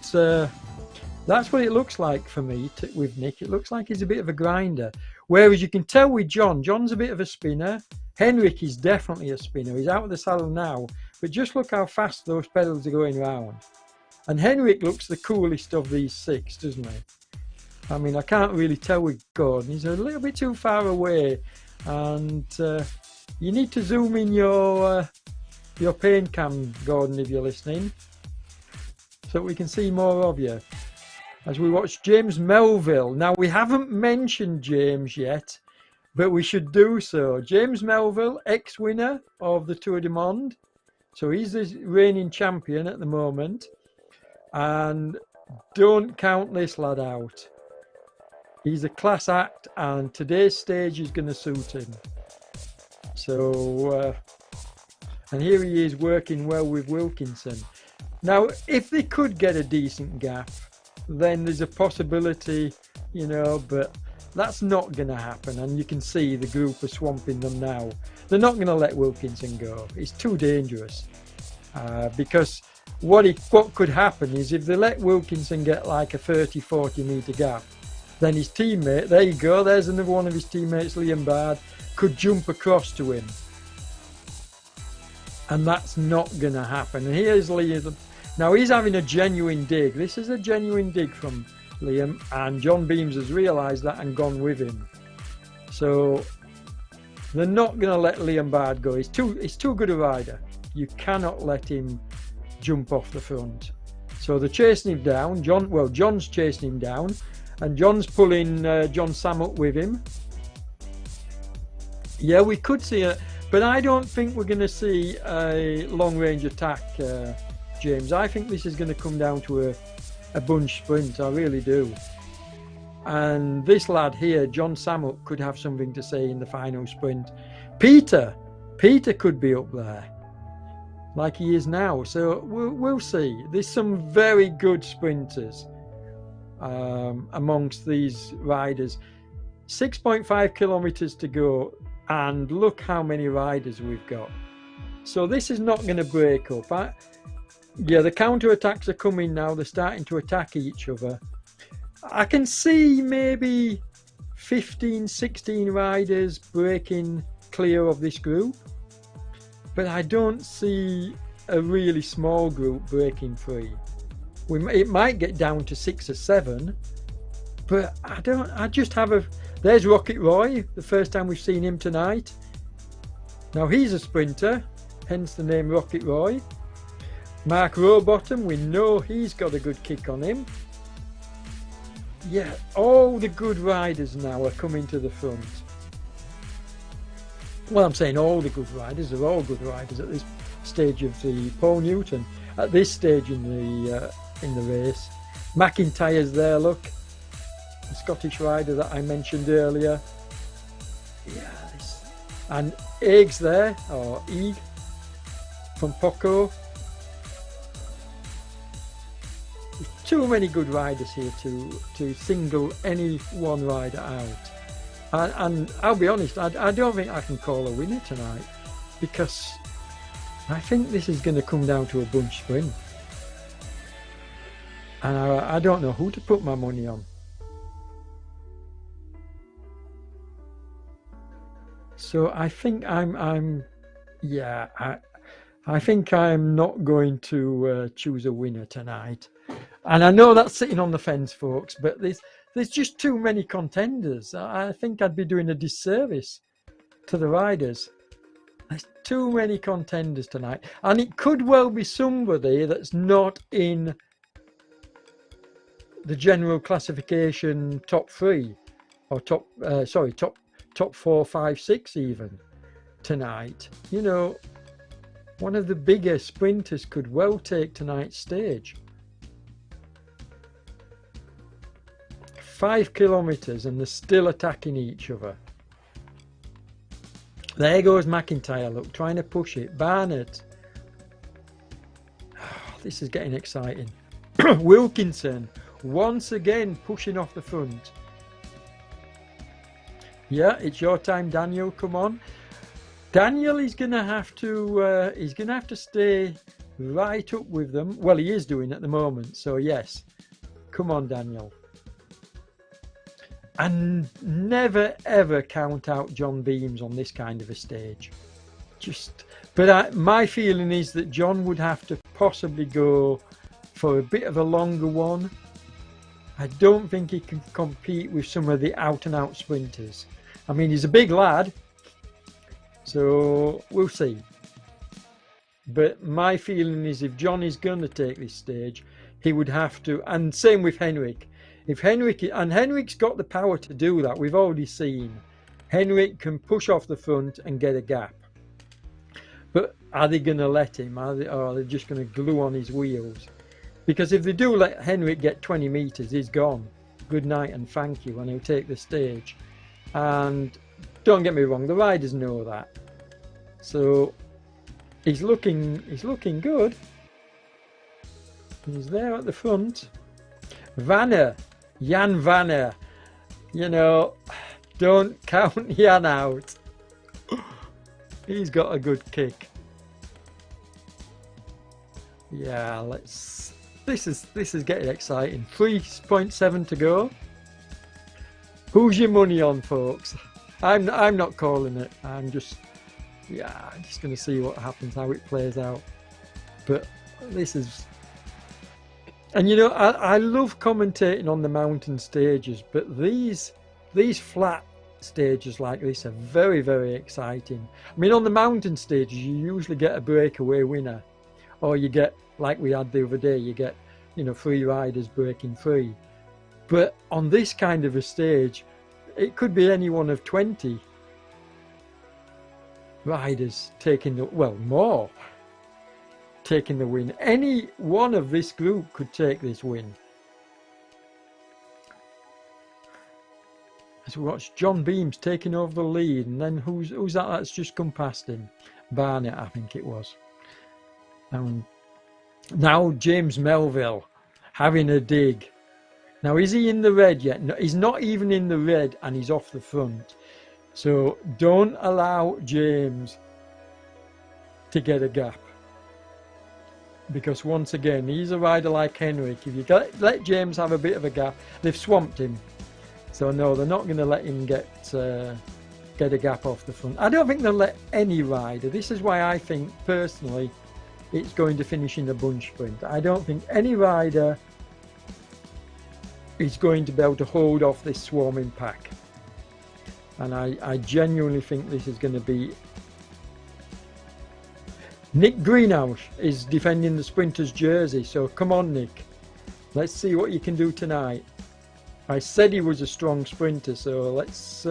that's what it looks like for me with Nick. It looks like he's a bit of a grinder, whereas you can tell with John's a bit of a spinner. Henrik is definitely a spinner. He's out of the saddle now, but just look how fast those pedals are going round. And Henrik looks the coolest of these 6, doesn't he? I mean, I can't really tell with Gordon. He's a little bit too far away, and you need to zoom in your paint cam, Gordon, if you're listening, so we can see more of you. As we watch James Melville. Now, we haven't mentioned James yet, but we should do so. James Melville, ex-winner of the Tour du Monde. So he's the reigning champion at the moment. And don't count this lad out. He's a class act, and today's stage is going to suit him. So, and here he is working well with Wilkinson. Now, if they could get a decent gap, then there's a possibility, you know, but that's not going to happen. And you can see the group are swamping them now. They're not going to let Wilkinson go. It's too dangerous. Because what could happen is if they let Wilkinson get like a 30-40 metre gap, then his teammate, there you go, there's another one of his teammates, Liam Bard, could jump across to him. And that's not going to happen. And here's Liam. Now he's having a genuine dig. This is a genuine dig from Liam, and John Beams has realised that and gone with him. So they're not going to let Liam Bard go. He's too good a rider. You cannot let him jump off the front. So they're chasing him down. John's chasing him down, and John's pulling John Samut with him. Yeah, we could see it, but I don't think we're going to see a long-range attack, James. I think this is going to come down to a bunch sprint. I really do. And this lad here, John Samut, could have something to say in the final sprint. Peter could be up there, like he is now. So we'll see. There's some very good sprinters amongst these riders. 6.5 kilometers to go, and look how many riders we've got. So this is not going to break up. Yeah, the counter-attacks are coming now. They're starting to attack each other. I can see maybe 15, 16 riders breaking clear of this group, but I don't see a really small group breaking free. It might get down to 6 or 7, but there's Rocket Roy, the first time we've seen him tonight. Now he's a sprinter, hence the name Rocket Roy. Mark Rowbottom, we know he's got a good kick on him. Yeah, all the good riders now are coming to the front. Well, I'm saying all the good riders, they're all good riders at this stage of the Paul Newton, at this stage in the race. McIntyre's there, look, the Scottish rider that I mentioned earlier. Yeah, and Eag's there, or Eag from Poco. There's too many good riders here to single any one rider out. And I'll be honest, I don't think I can call a winner tonight, because I think this is going to come down to a bunch sprint. And I don't know who to put my money on. So I think I think I'm not going to choose a winner tonight. And I know that's sitting on the fence, folks, but there's just too many contenders. I think I'd be doing a disservice to the riders. There's too many contenders tonight. And it could well be somebody that's not in the general classification top 3, or top 4, 5, 6 even tonight. You know, one of the bigger sprinters could well take tonight's stage. 5 kilometers and they're still attacking each other. There goes McIntyre, look, trying to push it. Barnett. Oh, this is getting exciting. Wilkinson, once again pushing off the front. Yeah, it's your time, Daniel. Come on, Daniel. He's gonna have to stay right up with them. Well, he is doing at the moment. So yes, come on, Daniel. And never ever count out John Beams on this kind of a stage. But my feeling is that John would have to possibly go for a bit of a longer one. I don't think he can compete with some of the out-and-out sprinters. I mean, he's a big lad, so we'll see. But my feeling is if John is going to take this stage, he would have to, and same with Henrik. If Henrik's got the power to do that, we've already seen. Henrik can push off the front and get a gap. But are they going to let him? Or are they just going to glue on his wheels? Because if they do let Henrik get 20 metres, he's gone. Good night and thank you, and he'll take the stage. And don't get me wrong, the riders know that. So he's looking good. He's there at the front. Jan Vanner, you know, don't count Jan out. He's got a good kick. Yeah, this is getting exciting. 3.7 to go. Who's your money on, folks? I'm not calling it. I'm just going to see what happens, how it plays out. But this is, and you know, I love commentating on the mountain stages, but these flat stages like this are very, very exciting. I mean, on the mountain stages, you usually get a breakaway winner, or you get, like we had the other day, you get, you know, 3 riders breaking free. But on this kind of a stage, it could be any one of 20 riders taking the, well, more, taking the win. Any one of this group could take this win. As we watch John Beams taking over the lead, and then who's that that's just come past him? Barnett, I think it was. And now James Melville having a dig. Now, is he in the red yet? No, he's not even in the red, and he's off the front. So don't allow James to get a gap. Because once again, he's a rider like Henrik. If you let James have a bit of a gap, they've swamped him. So no, they're not going to let him get a gap off the front. I don't think they'll let any rider. This is why I think, personally, it's going to finish in a bunch sprint. I don't think any rider is going to be able to hold off this swarming pack. And I genuinely think this is going to be... Nick Greenhouse is defending the sprinter's jersey, so come on, Nick. Let's see what you can do tonight. I said he was a strong sprinter, so let's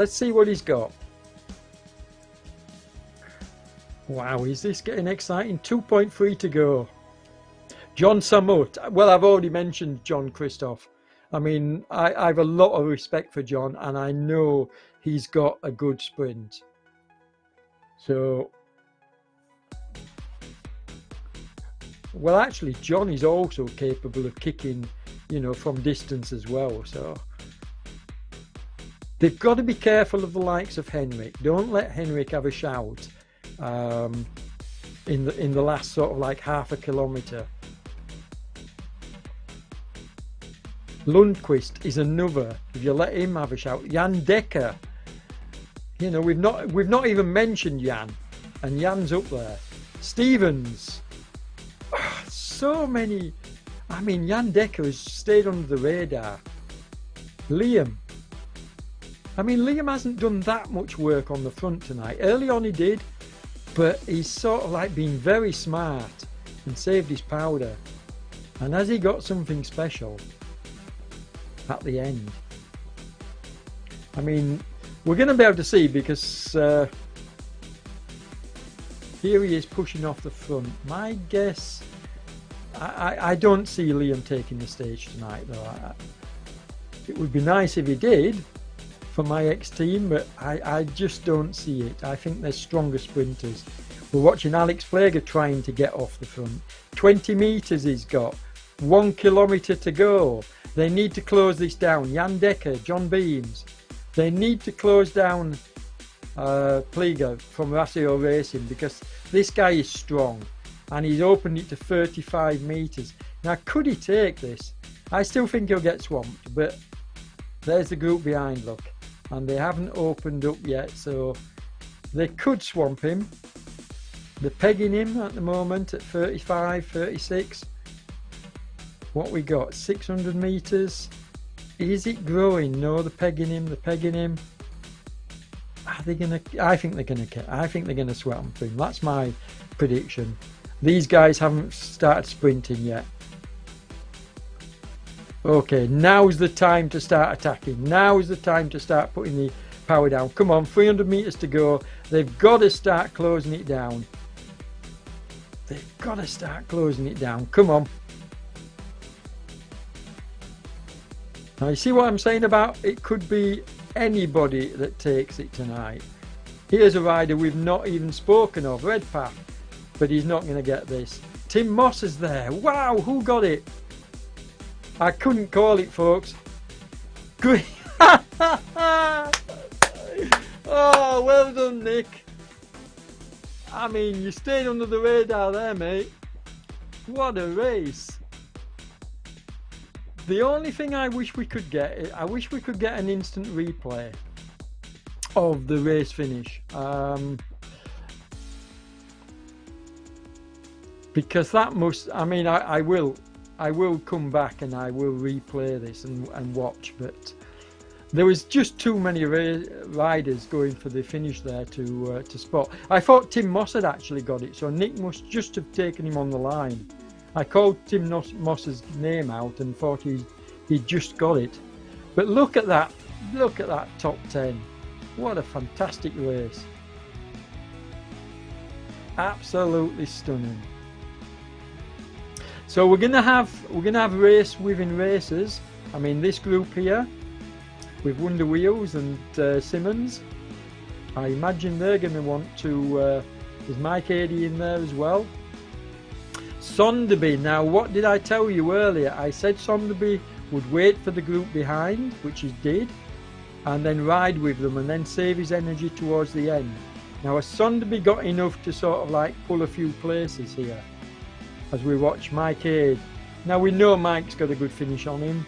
see what he's got. Wow, is this getting exciting? 2.3 to go. John Samut. Well, I've already mentioned John Christoph. I mean, I have a lot of respect for John, and I know he's got a good sprint. So, well, actually, John is also capable of kicking, you know, from distance as well. So they've got to be careful of the likes of Henrik. Don't let Henrik have a shout in the last sort of like half a kilometre. Lundqvist is another. If you let him have a shout, Jan Dekker. You know, we've not even mentioned Jan, and Jan's up there. Stevens. So many. I mean, Jan Dekker has stayed under the radar. Liam. I mean, Liam hasn't done that much work on the front tonight. Early on he did, but he's sort of like been very smart and saved his powder. And has he got something special at the end? I mean, we're going to be able to see, because here he is pushing off the front. My guess, I don't see Liam taking the stage tonight, though. It would be nice if he did for my ex-team, but I just don't see it. I think they're stronger sprinters. We're watching Alex Flager trying to get off the front. 20 metres he's got. 1 kilometre to go. They need to close this down. Jan Dekker, John Beams. They need to close down Pliga from Rasio Racing, because this guy is strong. And he's opened it to 35 metres. Now, could he take this? I still think he'll get swamped, but there's the group behind, look. And they haven't opened up yet, so they could swamp him. They're pegging him at the moment at 35, 36. What we got? 600 metres. Is it growing? No, they're pegging him, they're pegging him. Are they gonna? I think they're gonna swamp him. That's my prediction. These guys haven't started sprinting yet. Okay, now's the time to start attacking. Now's the time to start putting the power down. Come on, 300 metres to go. They've got to start closing it down. They've got to start closing it down. Come on. Now, you see what I'm saying about it could be anybody that takes it tonight. Here's a rider we've not even spoken of, Redpath. But he's not going to get this. Tim Moss is there. Wow, who got it? I couldn't call it, folks. Green. Oh, well done, Nick. I mean, you stayed under the radar there, mate. What a race. The only thing I wish we could get, I wish we could get an instant replay of the race finish, because that must, I mean, I will come back and I will replay this and watch, but there was just too many riders going for the finish there to spot. I thought Tim Moss had actually got it, so Nick must just have taken him on the line. I called Tim Moss's name out and thought he'd just got it. But look at that top 10. What a fantastic race. Absolutely stunning. So we're gonna have race within races. I mean, this group here with Wonder Wheels and Simmons, I imagine they're going to want to, there's Mike Adey in there as well. Sonderby, now what did I tell you earlier? I said Sonderby would wait for the group behind, which he did, and then ride with them and then save his energy towards the end. Now has Sonderby got enough to sort of like pull a few places here as we watch Mike Adey? Now we know Mike's got a good finish on him.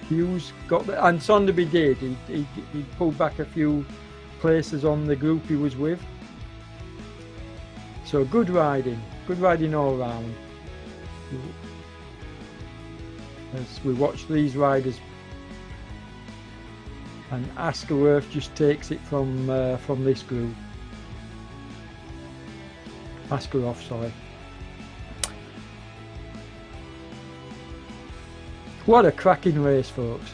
Hughes got the, and Sonderby did. He pulled back a few places on the group he was with. So good riding all round. As we watch these riders, and Askerworth just takes it from this group. Askeroff, sorry. What a cracking race, folks.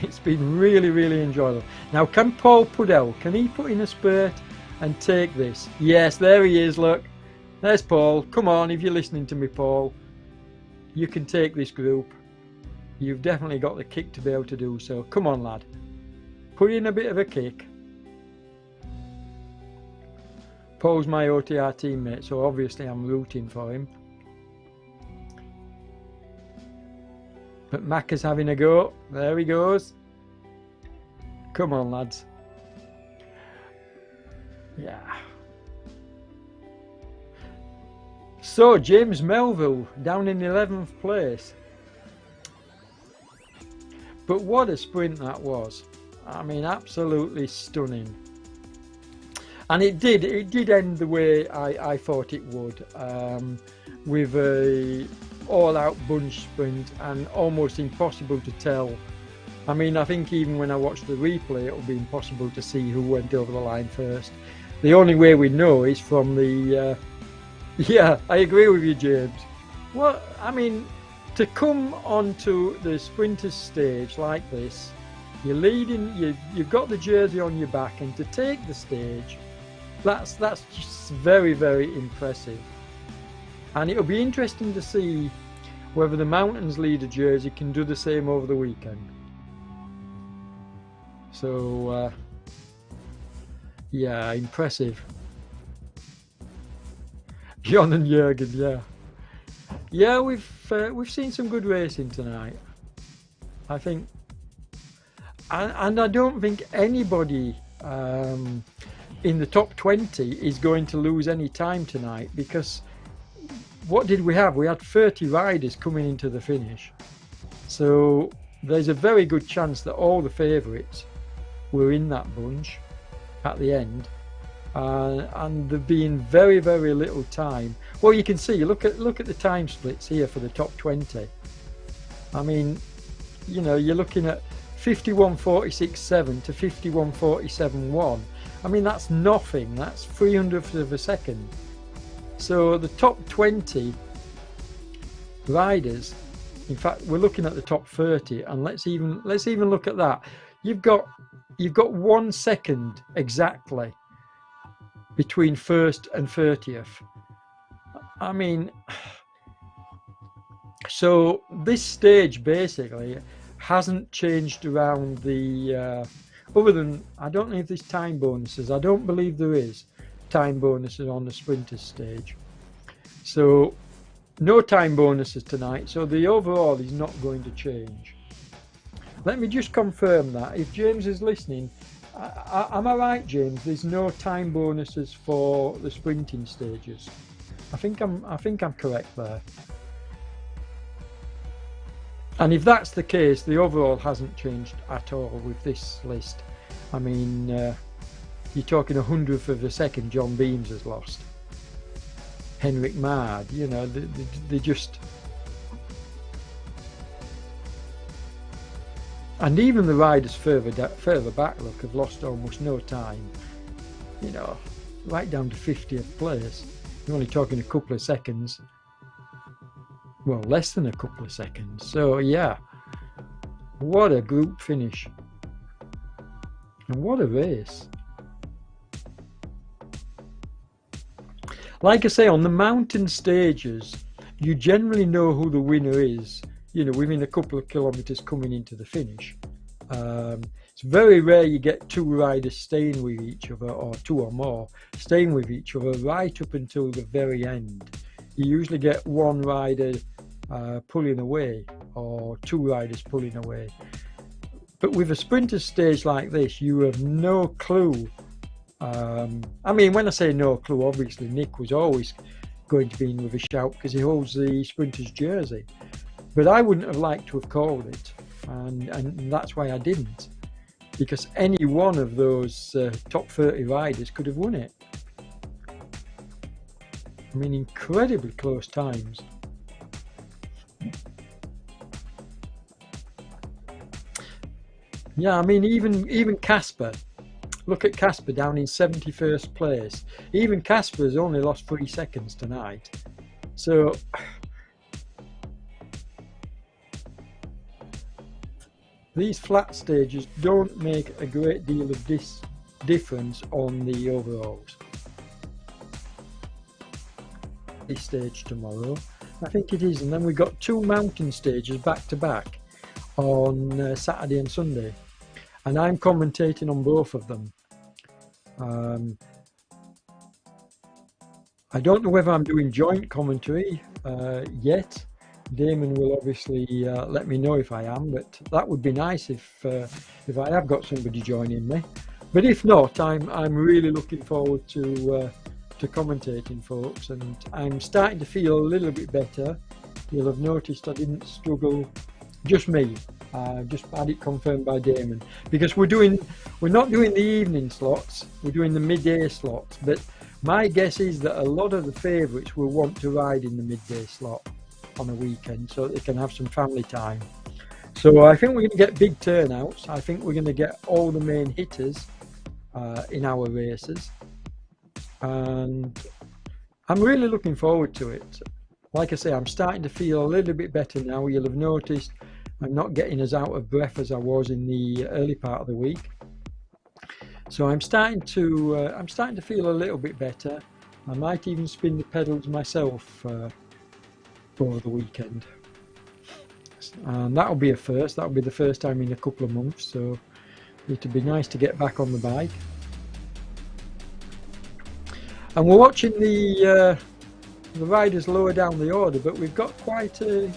It's been really, really enjoyable. Now, can Paul Puddell, can he put in a spurt and take this? Yes, there he is, look. There's Paul. Come on, if you're listening to me, Paul. You can take this group. You've definitely got the kick to be able to do so. Come on, lad. Put in a bit of a kick. Paul's my OTR teammate, so obviously I'm rooting for him. But Mac is having a go. There he goes. Come on, lads. Yeah. So, James Melville down in 11th place. But what a sprint that was. I mean, absolutely stunning. And it did end the way I thought it would, with a all-out bunch sprint and almost impossible to tell. I mean, I think even when I watched the replay, it would be impossible to see who went over the line first. The only way we know is from the... yeah, I agree with you, James. Well, I mean, to come onto the sprinters stage like this, you're leading, you've got the jersey on your back, and to take the stage, that's just very, very impressive. And it'll be interesting to see whether the Mountains leader jersey can do the same over the weekend. So, yeah, impressive. John and Jürgen, yeah. Yeah, we've seen some good racing tonight, I think. And I don't think anybody in the top 20 is going to lose any time tonight, because what did we have? We had 30 riders coming into the finish. So there's a very good chance that all the favourites were in that bunch at the end. And there being very, very little time. Well, you can see, look at the time splits here for the top 20. I mean, you know, you're looking at 51.46.7 to 51.47.1. I mean, that's nothing. That's 300th of a second. So the top 20 riders, in fact, we're looking at the top 30, and let's even look at that. You've got 1 second exactly between first and 30th. I mean, so this stage basically hasn't changed around the other than, I don't know if there's time bonuses. I don't believe there is time bonuses on the sprinters stage. So no time bonuses tonight, so the overall is not going to change. Let me just confirm that. If James is listening, am I right, James? There's no time bonuses for the sprinting stages. I think I'm correct there. And if that's the case, the overall hasn't changed at all with this list. I mean, you're talking 100th of a second John Beams has lost. Henrik Mard, you know, they just... And even the riders further back, look, have lost almost no time. You know, right down to 50th place. You're only talking a couple of seconds. Well, less than a couple of seconds. So, yeah. What a group finish. And what a race. Like I say, on the mountain stages, you generally know who the winner is, you know, within a couple of kilometres coming into the finish. It's very rare you get two riders staying with each other, or two or more staying with each other right up until the very end. You usually get one rider pulling away, or two riders pulling away. But with a sprinter stage like this, you have no clue. I mean, when I say no clue, obviously Nick was always going to be in with a shout because he holds the sprinter's jersey. But I wouldn't have liked to have called it, and that's why I didn't. Because any one of those top 30 riders could have won it. I mean, incredibly close times. Yeah, I mean, even Casper. Look at Casper down in 71st place. Even Casper has only lost 3 seconds tonight. So these flat stages don't make a great deal of difference on the overalls. This stage tomorrow, I think it is, and then we've got 2 mountain stages back to back on Saturday and Sunday, and I'm commentating on both of them. I don't know whether I'm doing joint commentary yet. Damon will obviously let me know if I am, but that would be nice if I have got somebody joining me. But if not, I'm really looking forward to commentating, folks, and I'm starting to feel a little bit better. You'll have noticed I didn't struggle. Just me. Just had it confirmed by Damon, because we're not doing the evening slots, we're doing the midday slots. But my guess is that a lot of the favourites will want to ride in the midday slot on a weekend so that they can have some family time. So I think we're going to get big turnouts. I think we're going to get all the main hitters in our races, and I'm really looking forward to it. Like I say, I'm starting to feel a little bit better now. You'll have noticed I'm not getting as out of breath as I was in the early part of the week. So I'm starting to feel a little bit better. I might even spin the pedals myself over the weekend, and that'll be a first. That'll be the first time in a couple of months, so it'll be nice to get back on the bike. And we're watching the riders lower down the order, but we've got quite a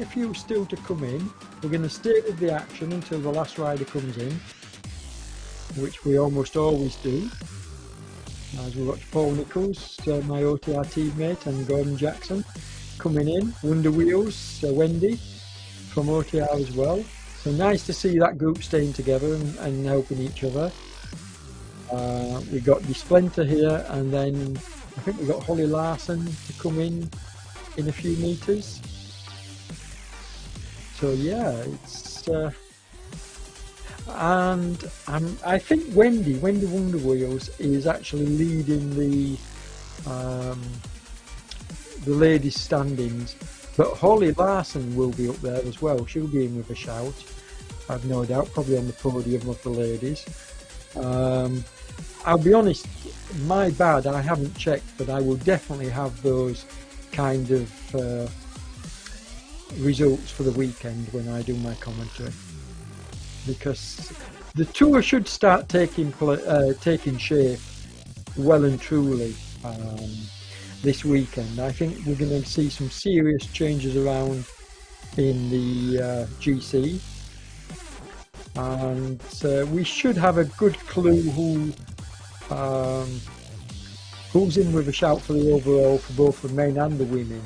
few still to come in. We're going to stay with the action until the last rider comes in, which we almost always do. As we watch Paul Nichols, my OTR teammate, and Gordon Jackson coming in. Wonder Wheels, Wendy from OTR as well. So nice to see that group staying together and helping each other. We've got Splinter here, and then I think we've got Holly Larson to come in a few metres. So yeah, it's and I think Wendy Wonder Wheels is actually leading the ladies' standings, but Holly Larson will be up there as well. She'll be in with a shout, I've no doubt, probably on the podium of the ladies. I'll be honest, my bad, I haven't checked, but I will definitely have those kind of results for the weekend when I do my commentary, because the tour should start taking shape well and truly this weekend. I think we're going to see some serious changes around in the GC, and we should have a good clue who's in with a shout for the overall for both the men and the women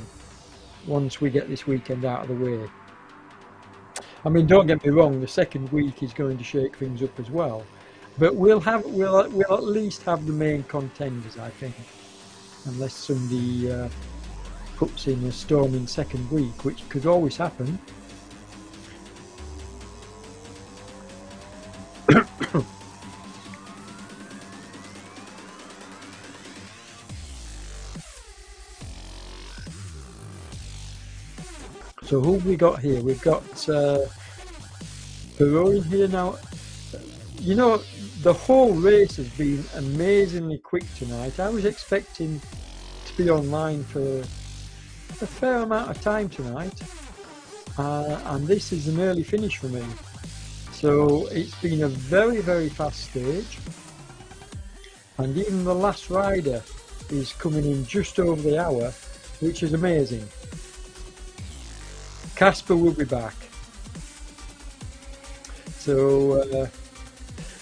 once we get this weekend out of the way. I mean, don't get me wrong, the second week is going to shake things up as well. But we'll at least have the main contenders, I think, unless somebody puts in a storming second week, which could always happen. So who have we got here? We've got Perot in here now. You know, the whole race has been amazingly quick tonight. I was expecting to be online for a fair amount of time tonight, and this is an early finish for me. So it's been a very, very fast stage, and even the last rider is coming in just over the hour, which is amazing. Casper will be back. So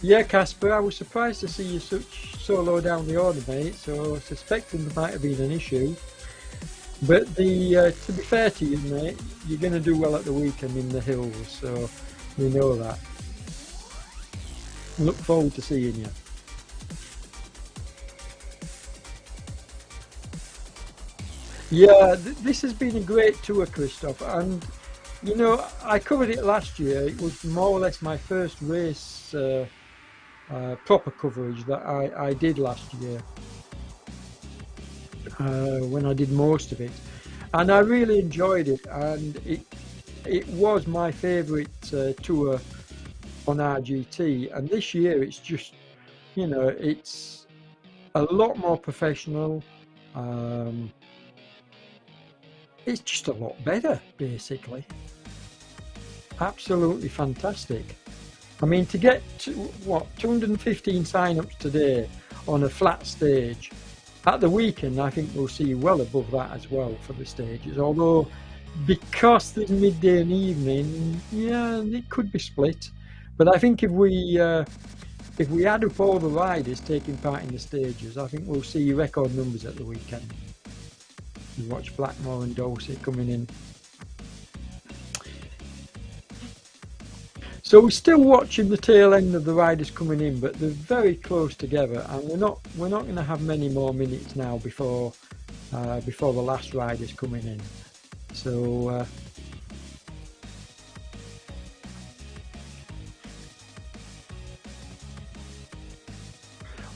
yeah, Casper, I was surprised to see you so low down the order, mate. So suspecting there might have been an issue. But to be fair to you, mate, you're going to do well at the weekend in the hills. So we know that. Look forward to seeing you. Yeah, this has been a great tour, Christoph, and you know, I covered it last year. It was more or less my first race proper coverage that I did last year when I did most of it, and I really enjoyed it, and it was my favourite tour on RGT, and this year it's just, you know, it's a lot more professional. It's just a lot better, basically. Absolutely fantastic. I mean, to get to, what, 215 sign-ups today on a flat stage, at the weekend I think we'll see well above that as well for the stages, although because there's midday and evening, yeah, it could be split. But I think if we add up all the riders taking part in the stages, I think we'll see record numbers at the weekend. You watch Blackmore and Dorsey coming in. So we're still watching the tail end of the riders coming in, but they're very close together, and we're not going to have many more minutes now before the last riders coming in. So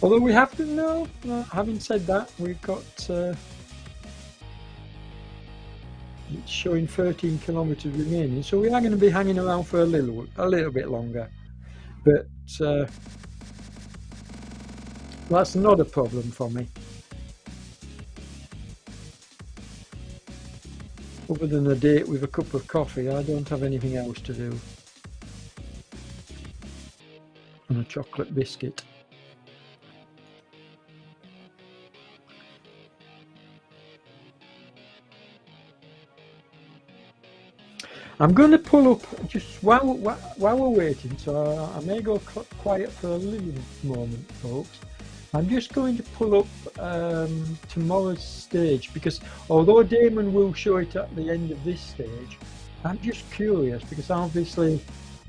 although we have to know, having said that, we've got. It's showing 13 kilometres remaining, so we are going to be hanging around for a little bit longer, but that's not a problem for me. Other than a date with a cup of coffee, I don't have anything else to do. And a chocolate biscuit. I'm going to pull up just while we're waiting, so I may go quiet for a little moment, folks. I'm just going to pull up tomorrow's stage, because although Damon will show it at the end of this stage, I'm just curious, because obviously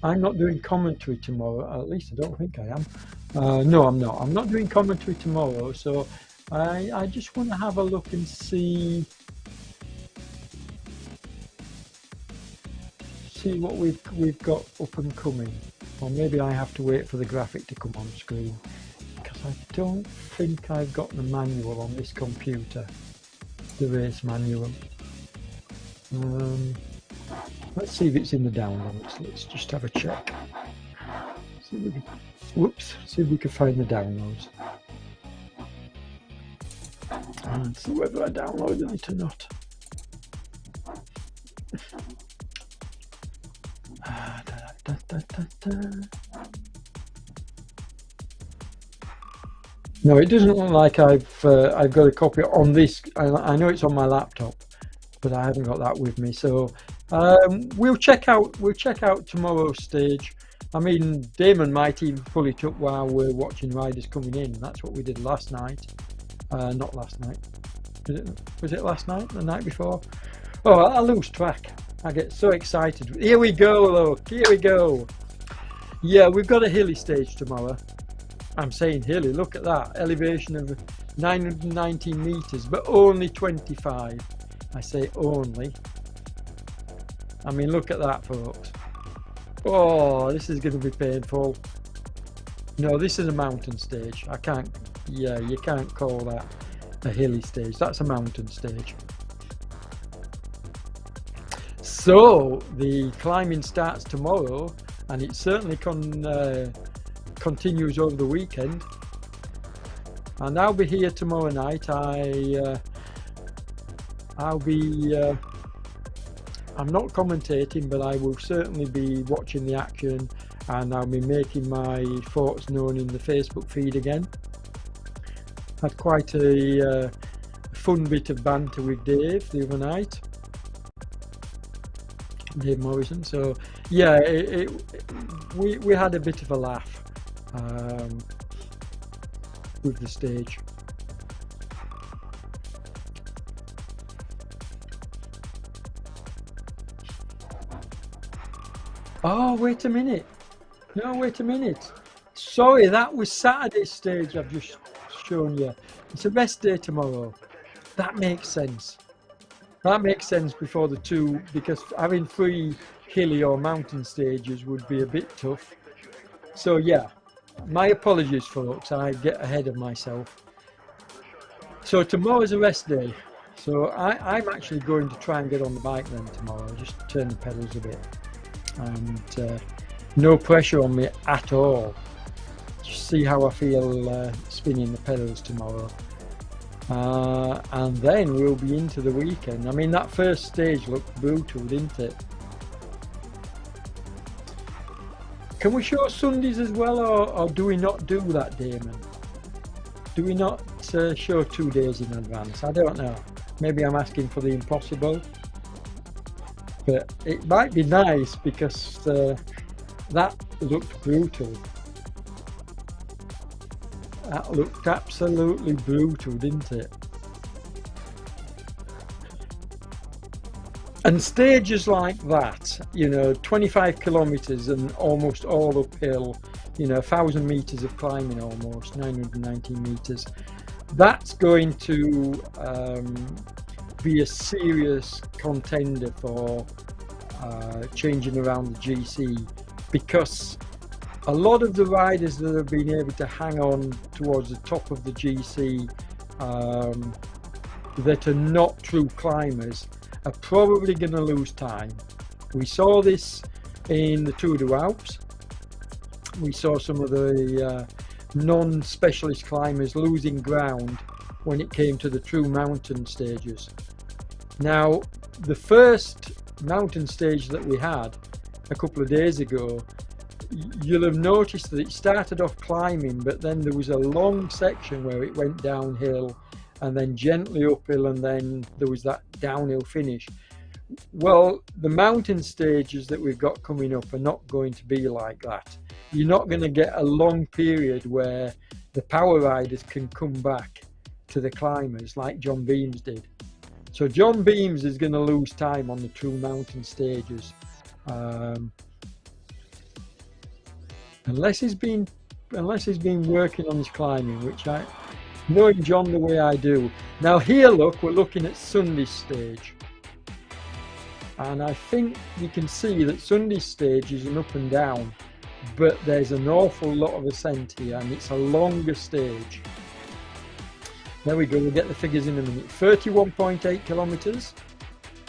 I'm not doing commentary tomorrow, at least I don't think I am. No, I'm not. I'm not doing commentary tomorrow, so I just want to have a look and see what we've got up and coming, or maybe I have to wait for the graphic to come on screen, because I don't think I've got the manual on this computer, the race manual. Let's see if it's in the downloads. Let's just have a check. See if we can find the downloads and see whether I downloaded it or not. No, it doesn't look like I've got a copy on this. I know it's on my laptop, but I haven't got that with me. So we'll check out tomorrow's stage. I mean, Damon might even pull it up while we're watching riders coming in. That's what we did last night. Not last night. Was it last night? The night before? Oh, I lose track. I get so excited. Here we go, look, here we go. Yeah, we've got a hilly stage tomorrow. I'm saying hilly, look at that. Elevation of 919 meters, but only 25. I say only. I mean, look at that, folks. Oh, this is going to be painful. No, this is a mountain stage. I can't, yeah, you can't call that a hilly stage. That's a mountain stage. So the climbing starts tomorrow, and it certainly continues over the weekend. And I'll be here tomorrow night. I'll be I'm not commentating, but I will certainly be watching the action, and I'll be making my thoughts known in the Facebook feed again. Had quite a fun bit of banter with Dave the other night, Dave Morrison. So yeah, we had a bit of a laugh with the stage. Oh, wait a minute. No, wait a minute. Sorry, that was Saturday's stage I've just shown you. It's a rest day tomorrow. That makes sense. That makes sense before the two, because having 3 hilly or mountain stages would be a bit tough. So yeah, my apologies, folks. I get ahead of myself. So tomorrow's a rest day. So I'm actually going to try and get on the bike then tomorrow. Just turn the pedals a bit. And no pressure on me at all. Just see how I feel spinning the pedals tomorrow, and then we'll be into the weekend. I mean, that first stage looked brutal, didn't it? Can we show Sundays as well, or do we not do that, Damon? Do we not show 2 days in advance? I don't know. Maybe I'm asking for the impossible. But it might be nice, because that looked brutal. That looked absolutely brutal, didn't it? And stages like that, you know, 25 kilometers and almost all uphill, you know, 1,000 meters of climbing, almost 919 meters. That's going to be a serious contender for changing around the GC, because a lot of the riders that have been able to hang on towards the top of the GC that are not true climbers are probably going to lose time. We saw this in the Tour de Alps. We saw some of the non-specialist climbers losing ground when it came to the true mountain stages. Now, the first mountain stage that we had a couple of days ago, you'll have noticed that it started off climbing, but then there was a long section where it went downhill and then gently uphill, and then there was that downhill finish. Well, the mountain stages that we've got coming up are not going to be like that. You're not going to get a long period where the power riders can come back to the climbers like John Beams did. So John Beams is going to lose time on the true mountain stages, unless he's been working on his climbing, which knowing John the way I do. Now here, look, we're looking at Sunday's stage, and I think you can see that Sunday's stage is an up and down, but there's an awful lot of ascent here, and it's a longer stage. There we go, we'll get the figures in a minute. 31.8 kilometers,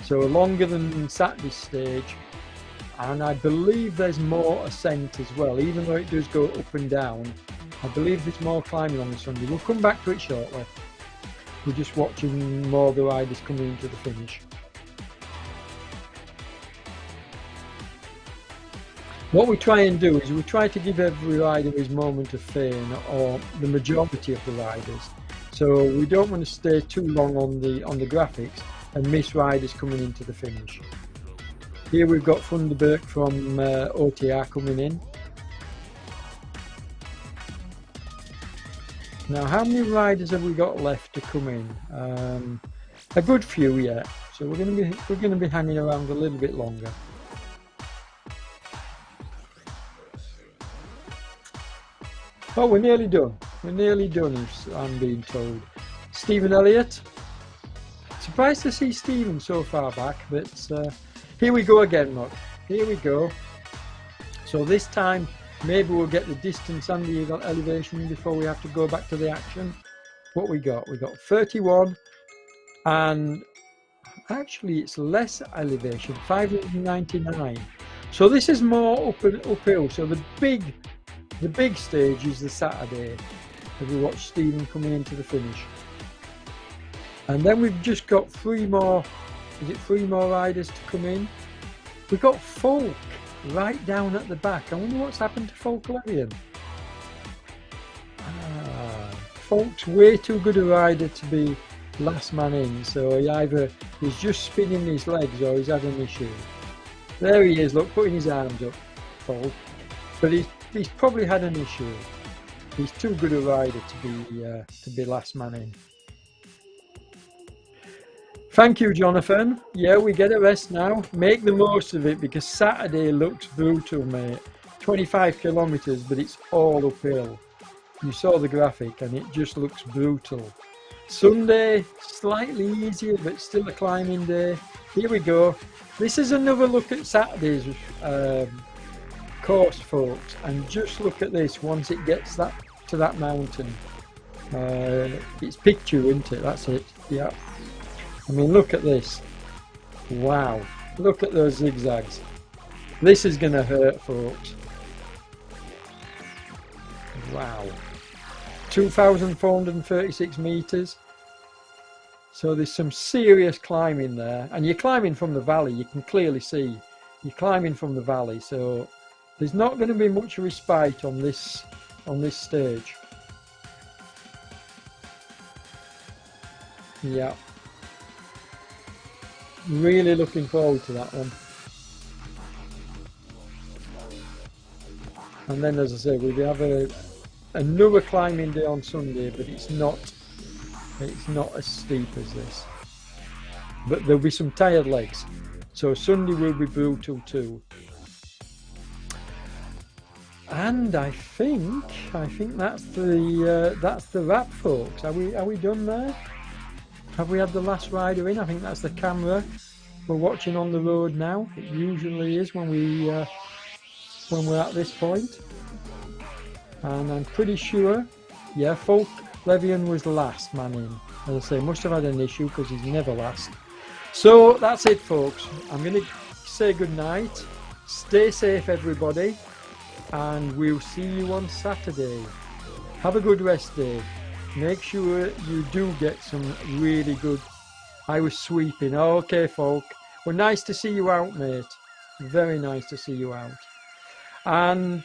so longer than Saturday's stage, and I believe there's more ascent as well, even though it does go up and down. I believe there's more climbing on the Sunday. We'll come back to it shortly. We're just watching more of the riders coming into the finish. What we try and do is we try to give every rider his moment of fame, or the majority of the riders. So we don't want to stay too long on the graphics and miss riders coming into the finish. Here we've got Thunderberg from OTR coming in. Now, how many riders have we got left to come in? A good few yet. so we're going to be hanging around a little bit longer. Oh, we're nearly done. We're nearly done, if I'm being told. Stephen Elliott. Surprised to see Stephen so far back, but here we go again, look. Here we go. So this time, maybe we'll get the distance and the elevation before we have to go back to the action. What we got? We got 31, and actually it's less elevation, 599. So this is more uphill. So the big stage is the Saturday, as we watch Stephen coming into the finish. And then we've just got three more riders to come in. We've got Folk right down at the back. I wonder what's happened to Folk Levian. Folk's way too good a rider to be last man in, so he's just spinning his legs or he's had an issue. There he is, look, putting his arms up, Folk. But he's probably had an issue. He's too good a rider to be last man in. Thank you, Jonathan. Yeah, we get a rest now. Make the most of it because Saturday looks brutal, mate. 25 kilometers, but it's all uphill. You saw the graphic and it just looks brutal. Sunday, slightly easier, but still a climbing day. Here we go. This is another look at Saturday's course, folks. And just look at this once it gets to that mountain. It's picture, isn't it? That's it. Yeah. I mean, look at this. Wow. Look at those zigzags. This is going to hurt, folks. Wow. 2,436 meters. So there's some serious climbing there. And you're climbing from the valley. You can clearly see. You're climbing from the valley. So there's not going to be much respite on this stage. Yeah. Really looking forward to that one. And then, as I say, we have another climbing day on Sunday, but it's not as steep as this. But there'll be some tired legs, so Sunday will be brutal too. And I think that's the wrap, folks. Are we done there? Have we had the last rider in? I think that's the camera we're watching on the road now. It usually is when we're at this point. And I'm pretty sure, yeah, Folk Levian was last man in. As I say, must have had an issue because he's never last. So that's it, folks. I'm going to say good night. Stay safe, everybody, and we'll see you on Saturday. Have a good rest day. Make sure you do get some really good. I was sweeping. Okay, Folk. Well, nice to see you out, mate. Very nice to see you out. And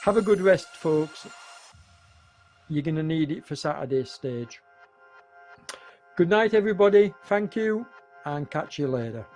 have a good rest, folks. You're going to need it for Saturday's stage. Good night, everybody. Thank you, and catch you later.